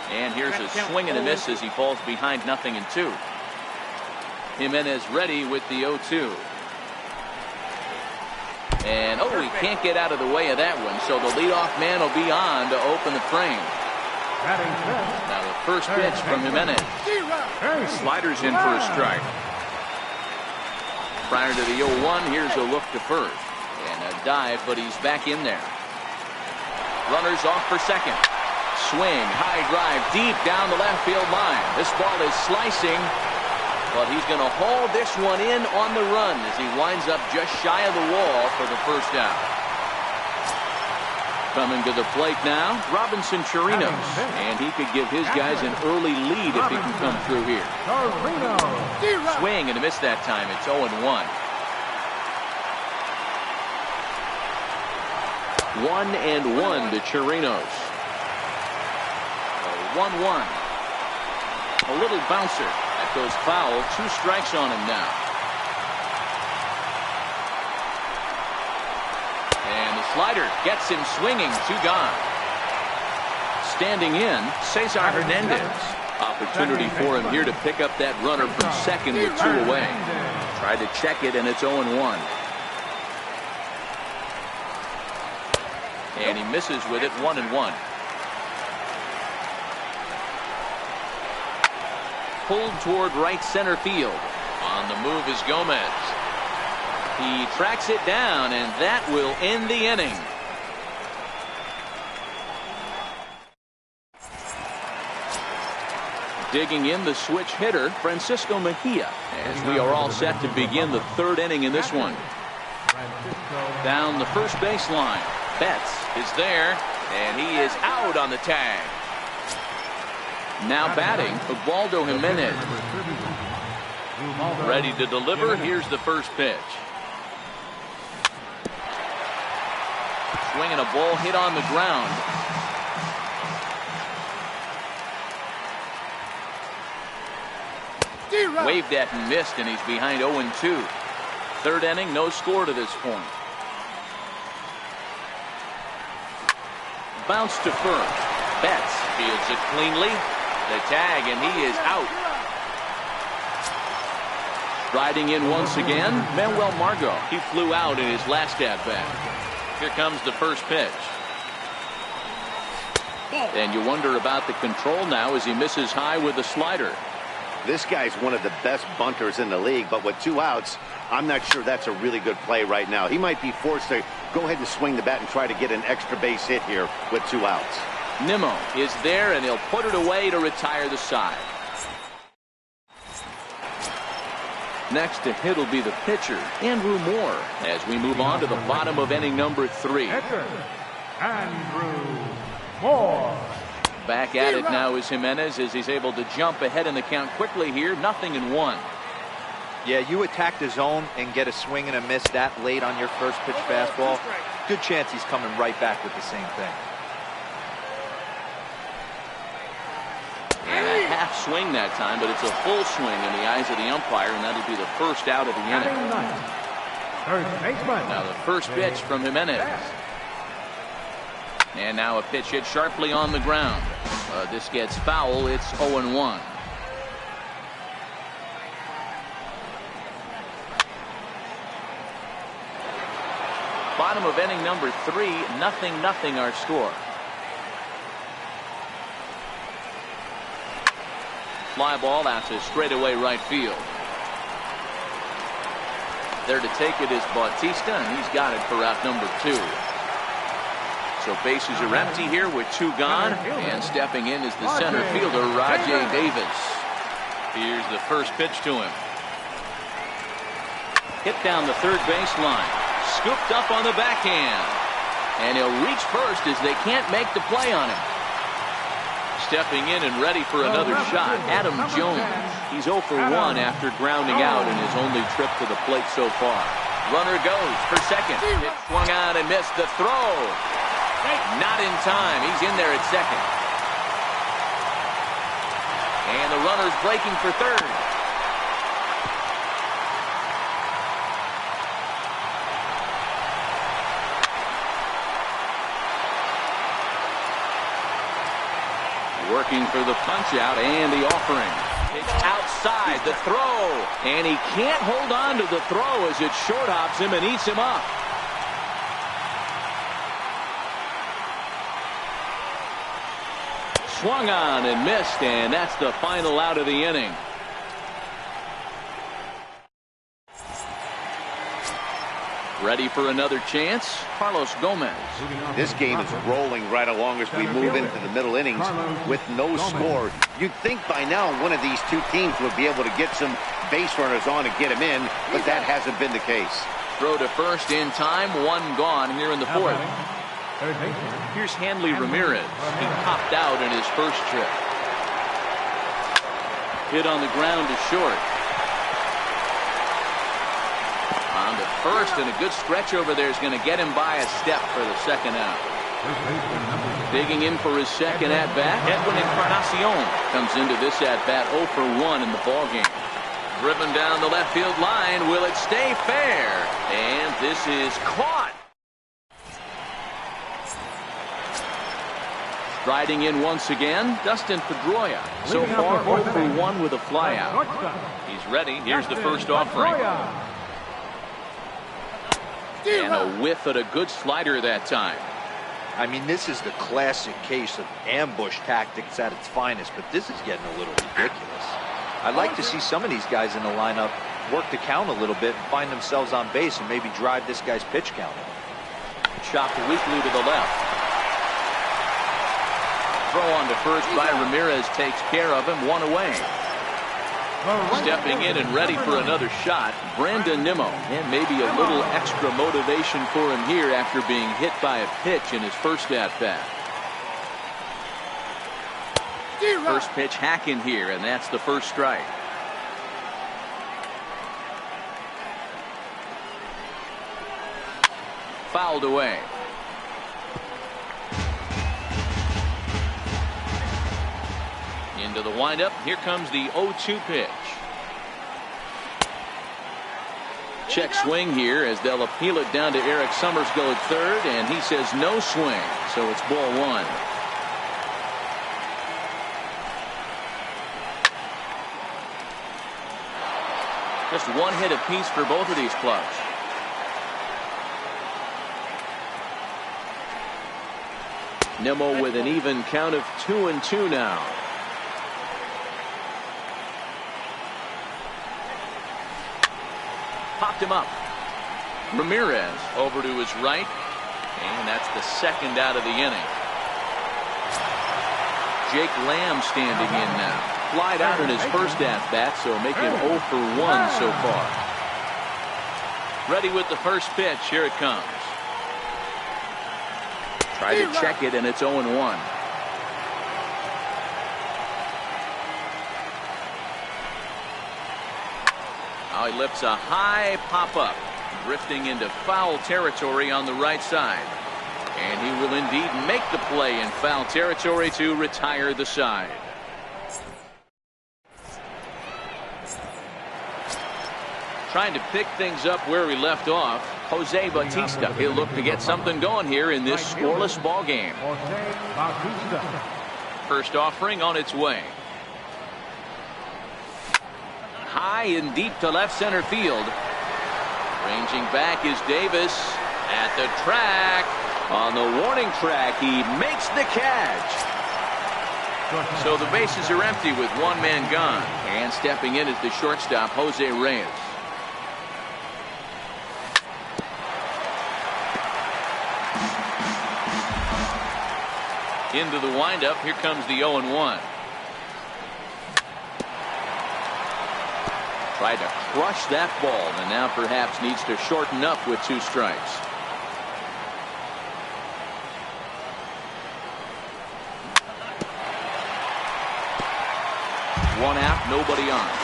And here's a swing and a miss as he falls behind 0-2. Jimenez ready with the 0-2. And he can't get out of the way of that one, so the leadoff man will be on to open the frame. Now the first pitch from Jimenez. Sliders in for a strike. Prior to the 0-1, here's a look to first. And a dive, but he's back in there. Runners off for second. Swing, high drive, deep down the left field line. This ball is slicing, but he's going to haul this one in on the run as he winds up just shy of the wall for the first out. Coming to the plate now, Robinson Chirinos, and he could give his guys an early lead if he can come through here. Swing and a miss that time. It's 0-1. 1-1 to Chirinos. 1-1. A little bouncer. That goes foul. 2 strikes on him now. And the slider gets him swinging. 2 gone. Standing in, Cesar Hernandez. Opportunity for him here to pick up that runner from second with 2 away. Tried to check it, and it's 0-1. And he misses with it. 1-1. Pulled toward right center field. On the move is Gomez. He tracks it down, and that will end the inning. Digging in the switch hitter, Francisco Mejia, as we are all set to begin the 3rd inning in this one. Down the first baseline. Betts is there, and he is out on the tag. Now batting, Ubaldo Jimenez. Ready to deliver. Here's the first pitch. Swinging a ball hit on the ground. Waved at and missed, and he's behind 0-2. 3rd inning, no score to this point. Bounce to first. Betts fields it cleanly. The tag, and he is out. Riding in once again, Manuel Margot. He flew out in his last at-bat. Here comes the first pitch. And you wonder about the control now as he misses high with the slider. This guy's one of the best bunters in the league, but with 2 outs, I'm not sure that's a really good play right now. He might be forced to go ahead and swing the bat and try to get an extra base hit here with 2 outs. Nimmo is there, and he'll put it away to retire the side. Next to hit will be the pitcher, Andrew Moore, as we move on to the bottom of inning number 3. Andrew Moore. Back at it now is Jimenez as he's able to jump ahead in the count quickly here. 0-1. Yeah, you attack the zone and get a swing and a miss that late on your first pitch fastball. Good chance he's coming right back with the same thing. And a half swing that time, but it's a full swing in the eyes of the umpire, and that'll be the first out of the inning. Now the first pitch from Jimenez. And now a pitch hit sharply on the ground. This gets foul. It's 0-1. Bottom of inning number 3, 0-0 our score. Fly ball out to straightaway right field. There to take it is Bautista, and he's got it for out number 2. So bases are empty here with 2 gone. And stepping in is the center fielder, Rajay Davis. Here's the first pitch to him. Hit down the third baseline. Scooped up on the backhand. And he'll reach first as they can't make the play on him. Stepping in and ready for another shot, Adam Jones. He's 0 for 1 after grounding out in his only trip to the plate so far. Runner goes for second. It swung on and missed the throw. Not in time. He's in there at second. And the runner's breaking for third. Working for the punch out and the offering. It's outside the throw. And he can't hold on to the throw as it short hops him and eats him up. Swung on and missed, and that's the final out of the inning. Ready for another chance, Carlos Gomez. This game is rolling right along as we move into the middle innings with no score. You'd think by now one of these two teams would be able to get some base runners on and get them in, but that hasn't been the case. Throw to first in time, 1 gone here in the fourth. Here's Hanley Ramirez. He popped out in his first trip. Hit on the ground to short. On to first, and a good stretch over there is going to get him by a step for the second out. Digging in for his second at-bat, Edwin Encarnacion comes into this at-bat 0 for 1 in the ballgame. Driven down the left field line. Will it stay fair? And this is caught. Striding in once again, Dustin Pedroia. So far 0 for 1 with a flyout. He's ready. Here's the first offering. And a whiff at a good slider that time. I mean, this is the classic case of ambush tactics at its finest, but this is getting a little ridiculous. I'd like to see some of these guys in the lineup work the count a little bit and find themselves on base and maybe drive this guy's pitch count. Chopped weakly to the left. Throw on to first by Ramirez takes care of him, 1 away. Stepping in and ready for another shot, Brandon Nimmo. And maybe a little extra motivation for him here after being hit by a pitch in his first at-bat. First pitch hacking here, and that's the first strike. Fouled away. Into the windup. Here comes the 0-2 pitch. Check swing here as they'll appeal it down to Eric Summersgill at third, and he says no swing, so it's ball 1. Just 1 hit apiece for both of these clubs. Nimmo with an even count of 2-2 now. Popped him up. Ramirez over to his right, and that's the second out of the inning. Jake Lamb standing in now. Flied out in his first at-bat, so making 0 for 1 so far. Ready with the first pitch. Here it comes. Try to check it, and it's 0-1. Now he lifts a high pop-up, drifting into foul territory on the right side. And he will indeed make the play in foul territory to retire the side. Trying to pick things up where he left off, Jose Bautista. He'll look to get something going here in this scoreless ball game. First offering on its way. High and deep to left center field. Ranging back is Davis at the track. On the warning track, he makes the catch. So the bases are empty with 1 man gone. And stepping in is the shortstop, Jose Reyes. Into the windup. Here comes the 0-1. Tried to crush that ball, and now perhaps needs to shorten up with 2 strikes. One out, nobody on.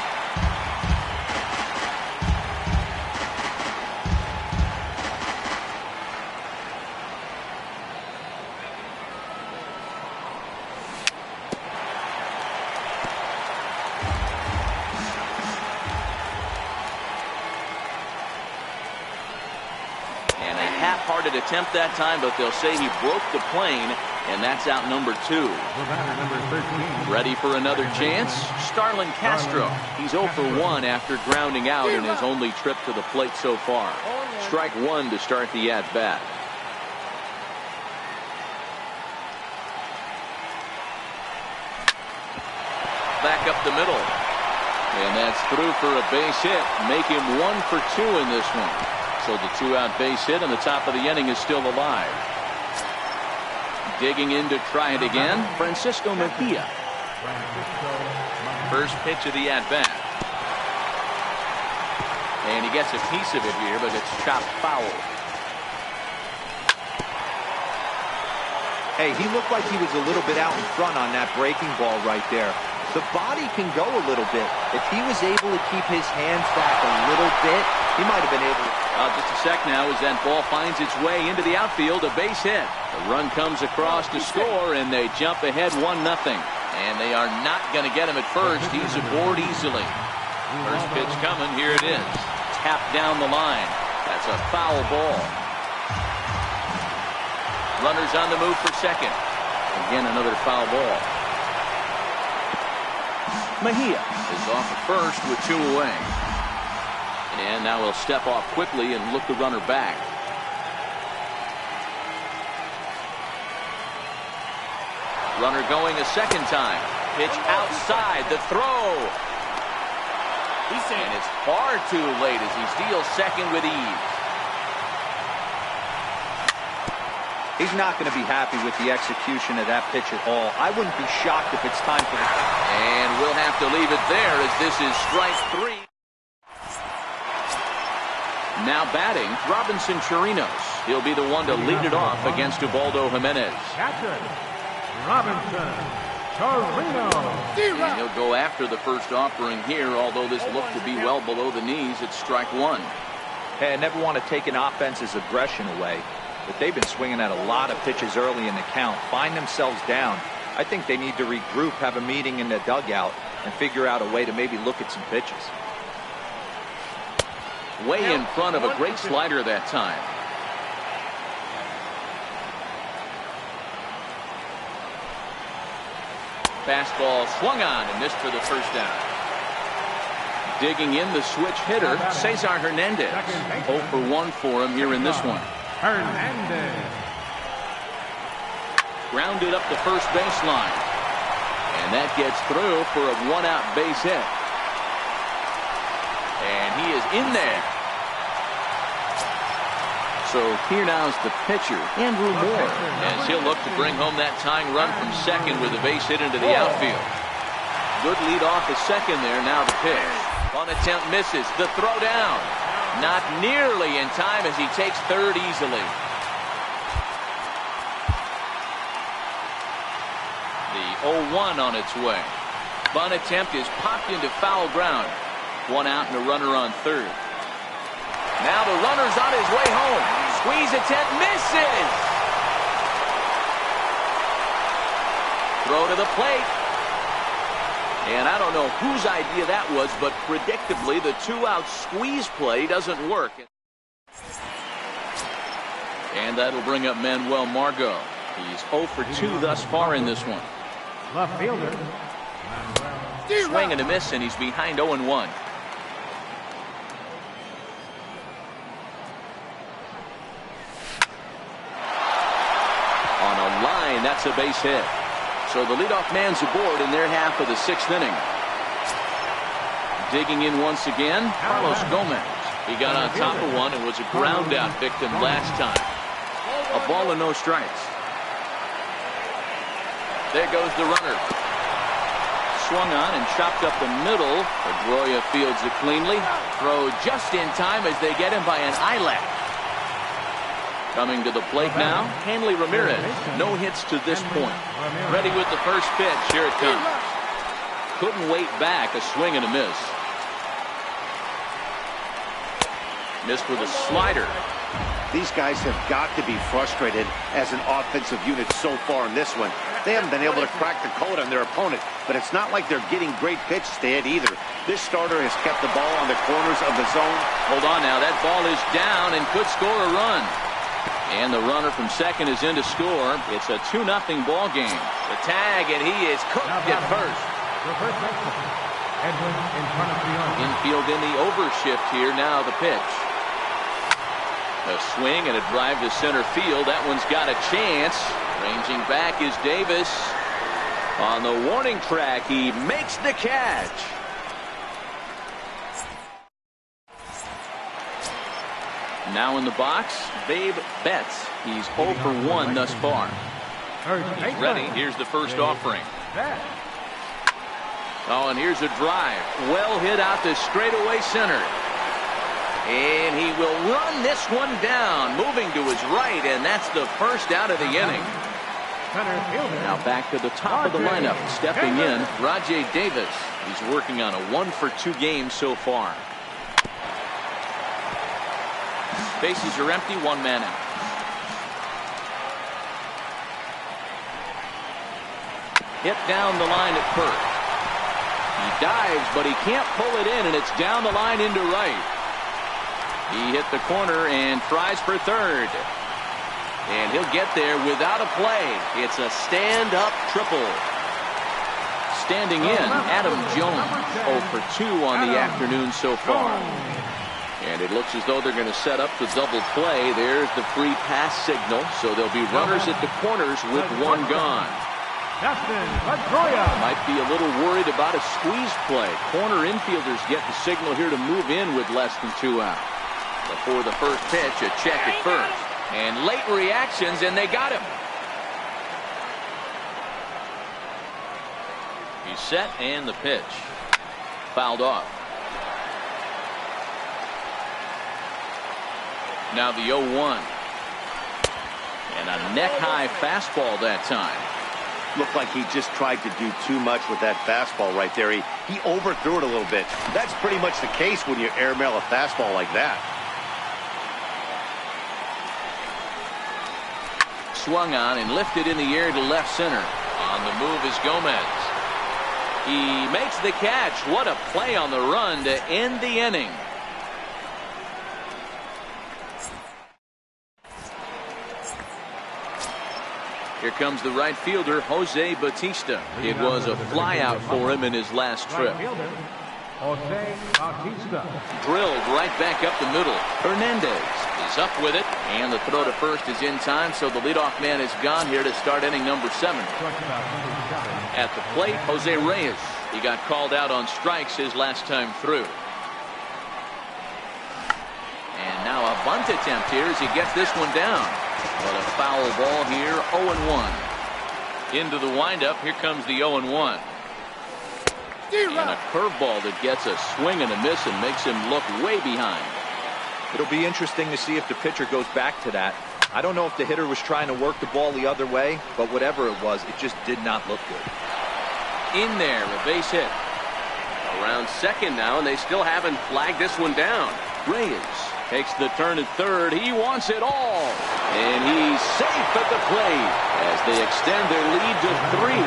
Half-hearted attempt that time, but they'll say he broke the plane, and that's out number 2. Number 13. Ready for another chance? Starlin Castro. He's 0 for 1 after grounding out in his only trip to the plate so far. Strike 1 to start the at-bat. Back up the middle. And that's through for a base hit. Make him 1 for 2 in this one. So the 2-out base hit on the top of the inning is still alive. Digging in to try it again, Francisco Mejia. First pitch of the at-bat. And he gets a piece of it here, but it's chopped foul. Hey, he looked like he was a little bit out in front on that breaking ball right there. The body can go a little bit. If he was able to keep his hands back a little bit, he might have been able to. Just a sec now as that ball finds its way into the outfield. A base hit. The run comes across to score, and they jump ahead 1-0. And they are not going to get him at first. He's aboard easily. First pitch coming. Here it is. Tapped down the line. That's a foul ball. Runners on the move for second. Again, another foul ball. Mejia is off at first with 2 away. And now he'll step off quickly and look the runner back. Runner going a second time. Pitch outside. The throw. And it's far too late as he steals second with ease. He's not going to be happy with the execution of that pitch at all. I wouldn't be shocked if it's time for the. And we'll have to leave it there as this is strike 3. Now batting, Robinson Chirinos. He'll be the one to lead it off against Ubaldo Jimenez. Catcher, Robinson Chirinos. And he'll go after the first offering here, although this looked to be well below the knees. It's strike 1. Hey, I never want to take an offense's aggression away, but they've been swinging at a lot of pitches early in the count. Find themselves down. I think they need to regroup, have a meeting in the dugout, and figure out a way to maybe look at some pitches. Way in front of a great slider that time. Fastball swung on and missed for the first down. Digging in the switch hitter, Cesar Hernandez. 0 for 1 for him here in this one. Hernandez. Grounded up the first baseline. And that gets through for a 1-out base hit. And he is in there. So here now is the pitcher, Andrew Moore, as he'll look to bring home that tying run from second with a base hit into the outfield. Good lead off the second there. Now the pitch. One attempt misses. The throw down. Not nearly in time as he takes third easily. The 0-1 on its way. Bunt attempt is popped into foul ground. 1 out and a runner on third. Now the runner's on his way home. Squeeze attempt misses. Throw to the plate. And I don't know whose idea that was, but predictably the 2-out squeeze play doesn't work. And that'll bring up Manuel Margot. He's 0 for 2 thus far in this one. Left fielder. Swing and a miss, and he's behind 0-1. On a line, that's a base hit. So the leadoff man's aboard in their half of the 6th inning. Digging in once again, Carlos Gomez. He got on top of one and was a ground out victim last time. A ball and no strikes. There goes the runner. Swung on and chopped up the middle. Pedroia fields it cleanly. Throw just in time as they get him by an eyelash. Coming to the plate now, Hanley Ramirez. No hits to this point. Ready with the first pitch. Here it comes. Couldn't wait back. A swing and a miss. Missed with a slider. These guys have got to be frustrated as an offensive unit so far in this one. They haven't been able to crack the code on their opponent, but it's not like they're getting great pitches to hit either. This starter has kept the ball on the corners of the zone. Hold on now. That ball is down and could score a run. And the runner from second is in to score. It's a 2-0 ball game. The tag, and he is cooked at first. Infield in the overshift here. Now the pitch. A swing and a drive to center field. That one's got a chance. Ranging back is Davis. On the warning track, he makes the catch. Now in the box, Babe Betts. He's 0 for 1 thus far. He's ready. Here's the first offering. Oh, and here's a drive. Well hit out to straightaway center. And he will run this one down, moving to his right, and that's the first out of the inning. Now back to the top of the lineup, stepping in, Rajay Davis. He's working on a 1 for 2 game so far. Bases are empty, 1 man out. Hit down the line at first. He dives, but he can't pull it in, and it's down the line into right. He hit the corner and tries for third. And he'll get there without a play. It's a stand-up triple. Standing in, Adam Jones, 0 for 2 on the afternoon so far. And it looks as though they're going to set up the double play. There's the free pass signal. So there'll be runners at the corners with 1 gone. Might be a little worried about a squeeze play. Corner infielders get the signal here to move in with less than 2 out. Before the first pitch, a check at first. And late reactions, and they got him. He's set, and the pitch. Fouled off. Now the 0-1. And a neck-high fastball that time. Looked like he just tried to do too much with that fastball right there. He overthrew it a little bit. That's pretty much the case when you airmail a fastball like that. Swung on and lifted in the air to left center. On the move is Gomez. He makes the catch. What a play on the run to end the inning. Here comes the right fielder, Jose Bautista. It was a flyout for him in his last trip. Drilled right back up the middle. Hernandez is up with it, and the throw to first is in time, so the leadoff man is gone here to start inning number 7. At the plate, Jose Reyes. He got called out on strikes his last time through. And now a bunt attempt here as he gets this one down. But a foul ball here, 0-1. Into the windup, here comes the 0-1. And a curveball that gets a swing and a miss and makes him look way behind. It'll be interesting to see if the pitcher goes back to that. I don't know if the hitter was trying to work the ball the other way, but whatever it was, it just did not look good. In there, a base hit. Around second now, and they still haven't flagged this one down. Reyes takes the turn at third. He wants it all. And he's safe at the plate as they extend their lead to 3.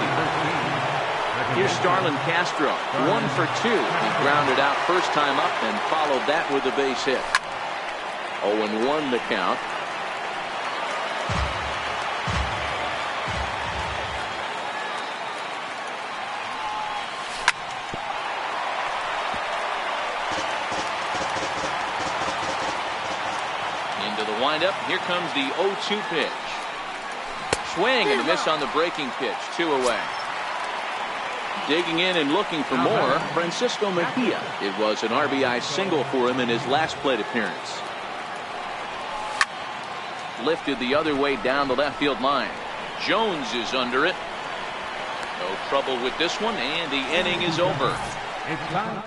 Here's Starlin Castro, 1 for 2. He grounded out first time up and followed that with a base hit. 0-1 the count. Into the windup. Here comes the 0-2 pitch. Swing and a miss on the breaking pitch. 2 away. Digging in and looking for more, Francisco Mejia. It was an RBI single for him in his last plate appearance. Lifted the other way down the left field line. Jones is under it. No trouble with this one, and the inning is over. It's time.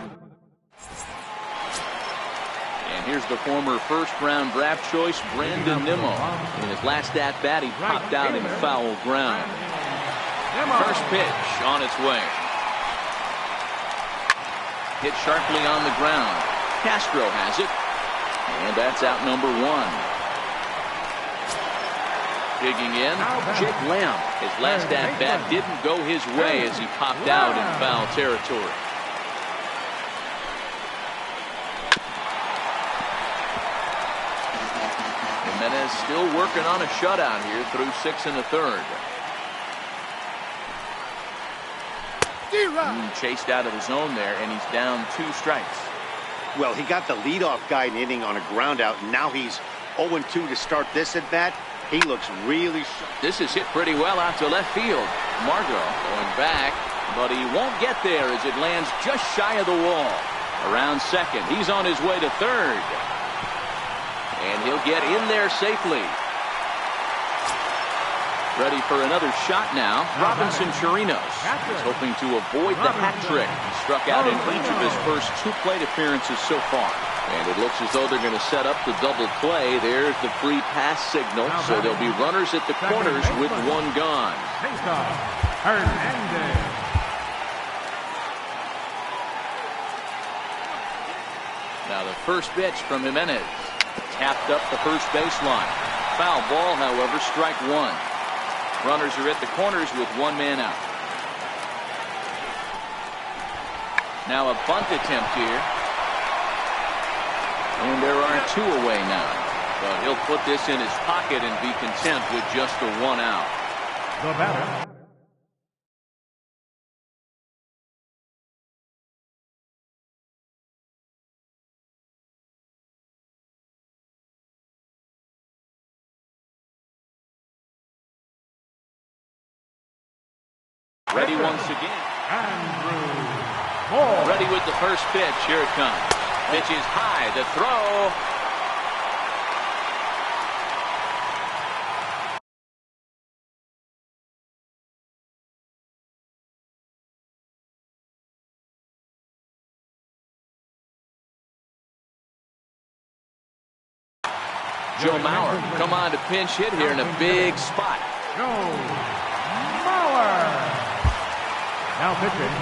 And here's the former first-round draft choice, Brandon Nimmo. In his last at-bat, he popped out in foul ground. First pitch on its way. Hit sharply on the ground. Castro has it. And that's out number one. Digging in, Jake Lamb. His last at-bat didn't go his way as he popped out in foul territory. Jimenez still working on a shutout here through 6 1/3. Chased out of the zone there, and he's down 2 strikes. Well, he got the leadoff guy in the inning on a ground out. Now he's 0-2 to start this at bat. He looks really sharp. This is hit pretty well out to left field. Margot going back, but he won't get there as it lands just shy of the wall. Around second, he's on his way to third. And he'll get in there safely. Ready for another shot now. Robinson Chirinos is hoping to avoid the hat trick. He struck out in each of his first 2 plate appearances so far. And it looks as though they're going to set up the double play. There's the free pass signal. So there'll be runners at the corners with 1 gone. Now the first pitch from Jimenez. Tapped up the first baseline. Foul ball, however, strike 1. Runners are at the corners with 1 man out. Now a bunt attempt here. And there are 2 away now. But he'll put this in his pocket and be content with just a 1 out. The batter. Ready once again. Ready with the first pitch. Here it comes. Pitch is high. The throw. Joe Mauer come on to pinch hit here in a big spot. Joe Mauer. Now pitching.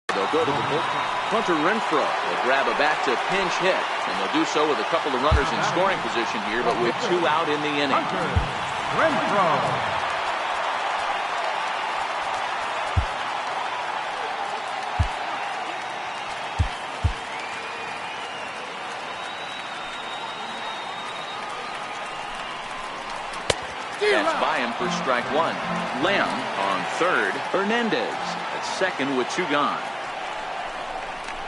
They'll go to the bullpen. Hunter Renfroe will grab a bat to pinch hit, and they'll do so with a couple of runners in scoring position here, but with 2 out in the inning. Hunter Renfroe. That's by him for strike 1. Lamb on third. Hernandez at second with 2 gone.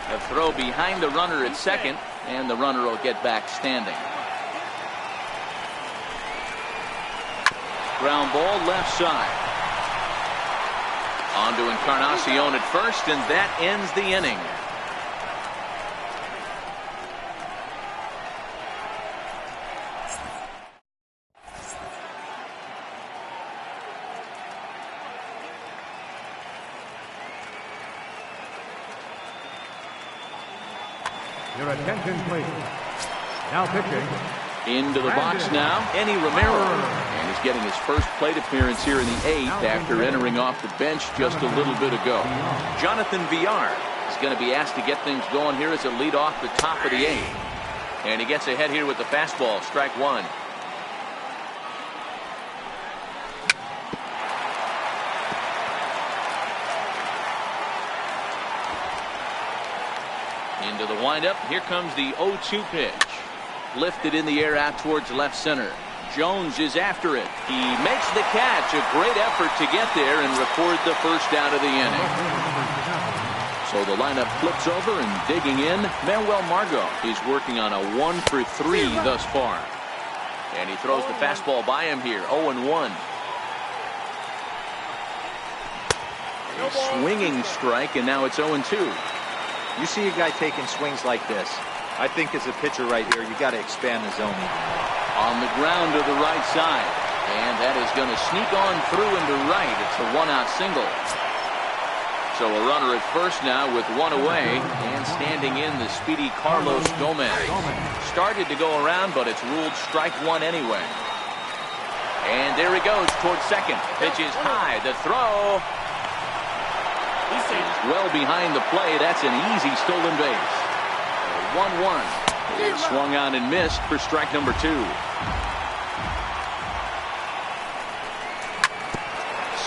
A throw behind the runner at second, and the runner will get back standing. Ground ball left side. On to Encarnacion at first, and that ends the inning. Your attention, please. Now pitching. Into the box now, Enny Romero. And he's getting his first plate appearance here in the 8th after entering off the bench just a little bit ago. Jonathan Villar is going to be asked to get things going here as a lead off the top of the 8th. And he gets ahead here with the fastball, strike 1. Into the windup. Here comes the 0-2 pitch. Lifted in the air out towards left center. Jones is after it. He makes the catch. A great effort to get there and record the first out of the inning. So the lineup flips over and digging in. Manuel Margot. He's working on a 1 for 3 thus far. And he throws the fastball by him here. 0-1. A swinging strike, and now it's 0-2. You see a guy taking swings like this. I think as a pitcher right here, you got to expand the zone even more. On the ground to the right side. And that is going to sneak on through into right. It's a one-out single. So a runner at first now with one away. And standing in the speedy Carlos Gomez. Started to go around, but it's ruled strike one anyway. And there he goes towards second. Pitch is high. The throw. He's well behind the plate. That's an easy stolen base. 1-1. It swung on and missed for strike number 2.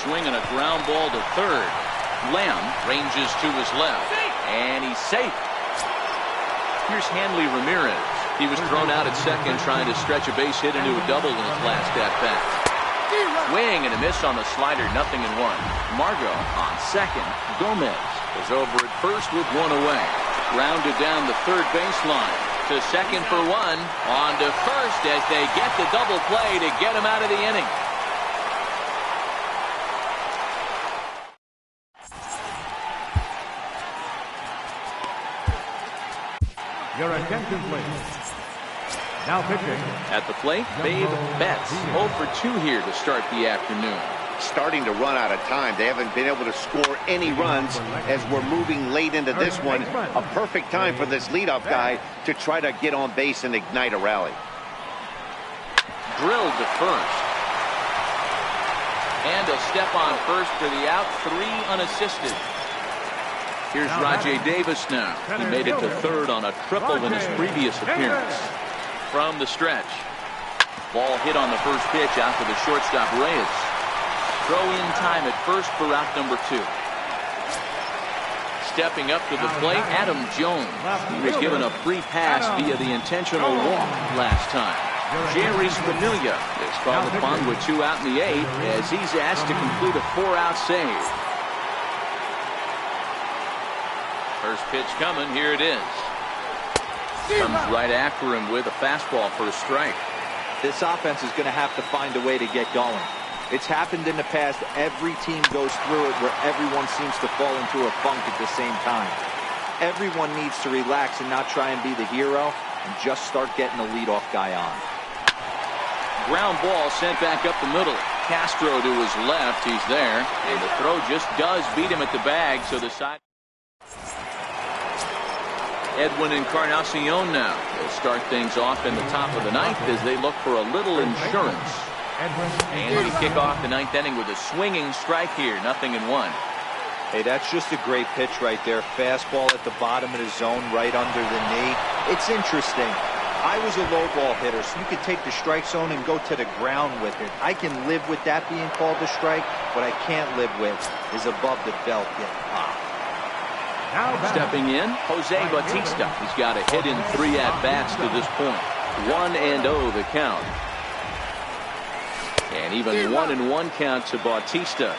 Swinging a ground ball to third. Lamb ranges to his left. And he's safe. Here's Hanley Ramirez. He was thrown out at second trying to stretch a base hit into a double in his last at-bat. Swing and a miss on the slider, 0-1. Margot on second. Gomez is over at first with one away. Grounded down the third baseline. To second for one. On to first as they get the double play to get him out of the inning. Your attention, please. Now pitching. At the plate, Babe Betts. 0 for 2 here to start the afternoon. Starting to run out of time. They haven't been able to score any runs as we're moving late into this one. A perfect time for this leadoff guy to try to get on base and ignite a rally. Drilled to first. And a step on first for the out. 3 unassisted. Here's Rajay Davis now. He made it to third on a triple in his previous appearance. From the stretch. Ball hit on the first pitch out to the shortstop Reyes. Throw in time at first for out number 2. Stepping up to the plate, Adam Jones. He was given a free pass via the intentional walk last time. Jerry Spanilia is called upon with 2 out in the 8th as he's asked to complete a 4-out save. First pitch coming. Here it is. Comes right after him with a fastball for a strike. This offense is going to have to find a way to get going. It's happened in the past. Every team goes through it where everyone seems to fall into a funk at the same time. Everyone needs to relax and not try and be the hero and just start getting the leadoff guy on. Ground ball sent back up the middle. Castro to his left. He's there. And the throw just does beat him at the bag. So the side. Edwin Encarnacion now will start things off in the top of the 9th as they look for a little insurance. And we kick off the 9th inning with a swinging strike here. 0-1. Hey, that's just a great pitch right there. Fastball at the bottom of the zone, right under the knee. It's interesting. I was a low ball hitter, so you could take the strike zone and go to the ground with it. I can live with that being called a strike. What I can't live with is above the belt getting popped. Stepping in, Jose Bautista. He's got a hit in 3 at-bats to this point. 1-0 the count. And even 1-1 count to Bautista.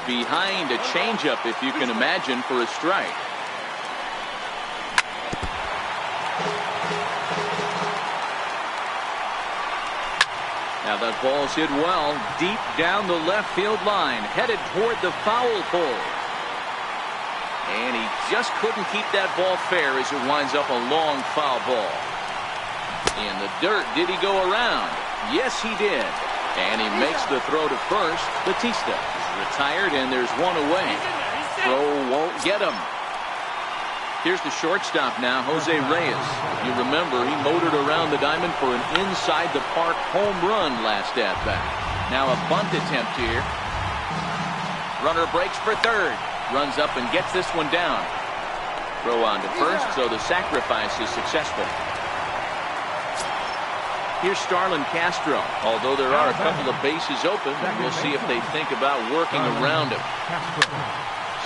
Behind a changeup, if you can imagine, for a strike. Now that ball's hit well, deep down the left field line, headed toward the foul pole. And he just couldn't keep that ball fair as it winds up a long foul ball. In the dirt, did he go around? Yes, he did. And he makes the throw to first. Bautista is retired, and there's one away. Throw won't get him. Here's the shortstop now, Jose Reyes. If you remember, he motored around the diamond for an inside-the-park home run last at-bat. Now a bunt attempt here. Runner breaks for third. Runs up and gets this one down. Throw on to first, so the sacrifice is successful. Here's Starlin Castro. Although there are a couple of bases open, we'll see if they think about working around him.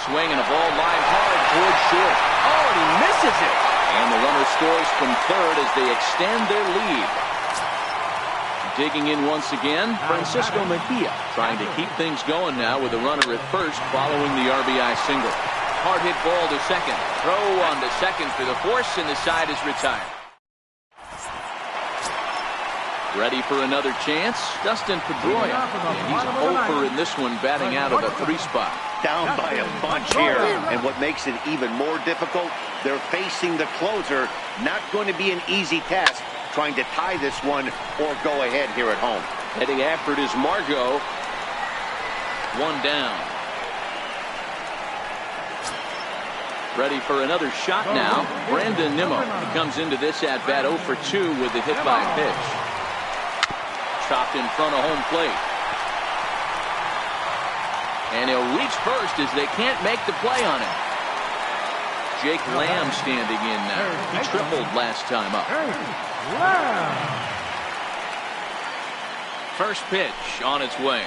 Swing and a ball lined hard towards short. Oh, and he misses it. And the runner scores from third as they extend their lead. Digging in once again, Francisco Mejia trying to keep things going now with a runner at first following the RBI single. Hard hit ball to second. Throw on to second for the force, and the side is retired. Ready for another chance? Dustin Pedroia. And he's over in this one, batting out of the 3 spot. Down by a bunch here. And what makes it even more difficult, they're facing the closer. Not going to be an easy task trying to tie this one or go ahead here at home. Heading after it is Margot. 1 down. Ready for another shot now. Brandon Nimmo. He comes into this at bat 0 for 2 with the hit by pitch. Chopped in front of home plate. And he'll reach first as they can't make the play on it. Jake Lamb standing in now. He tripled last time up. First pitch on its way.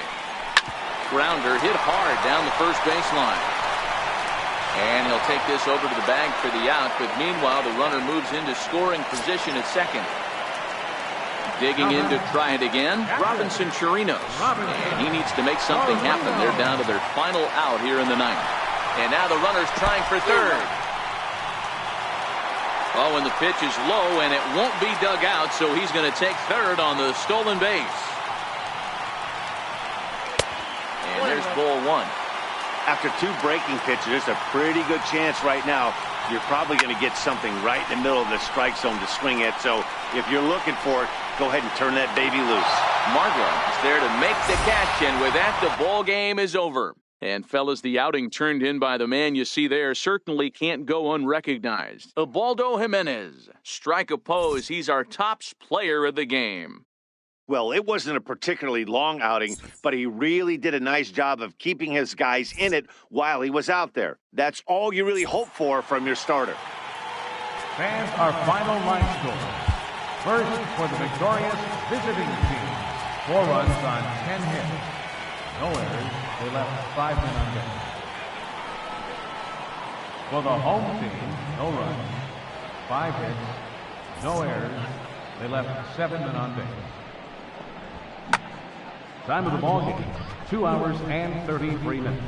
Grounder hit hard down the first baseline. And he'll take this over to the bag for the out, but meanwhile the runner moves into scoring position at second. Digging in to try it again, Robinson Chirinos. And he needs to make something happen. They're down to their final out here in the 9th. And now the runner's trying for third. Oh, and the pitch is low, and it won't be dug out, so he's going to take third on the stolen base. And there's ball 1. After 2 breaking pitches, there's a pretty good chance right now you're probably going to get something right in the middle of the strike zone to swing at. So if you're looking for it, go ahead and turn that baby loose. Margot is there to make the catch, and with that, the ball game is over. And fellas, the outing turned in by the man you see there certainly can't go unrecognized. Ubaldo Jimenez. Strike a pose. He's our tops player of the game. Well, it wasn't a particularly long outing, but he really did a nice job of keeping his guys in it while he was out there. That's all you really hope for from your starter. Fans, our final line score. First, for the victorious visiting team, 4 runs on 10 hits. No errors. They left 5 men on base. For the home team, no runs, 5 hits, no errors. They left 7 men on base. Time of the ball game, 2 hours and 33 minutes.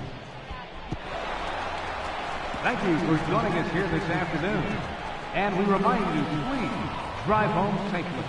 Thank you for joining us here this afternoon. And we remind you, please drive home safely.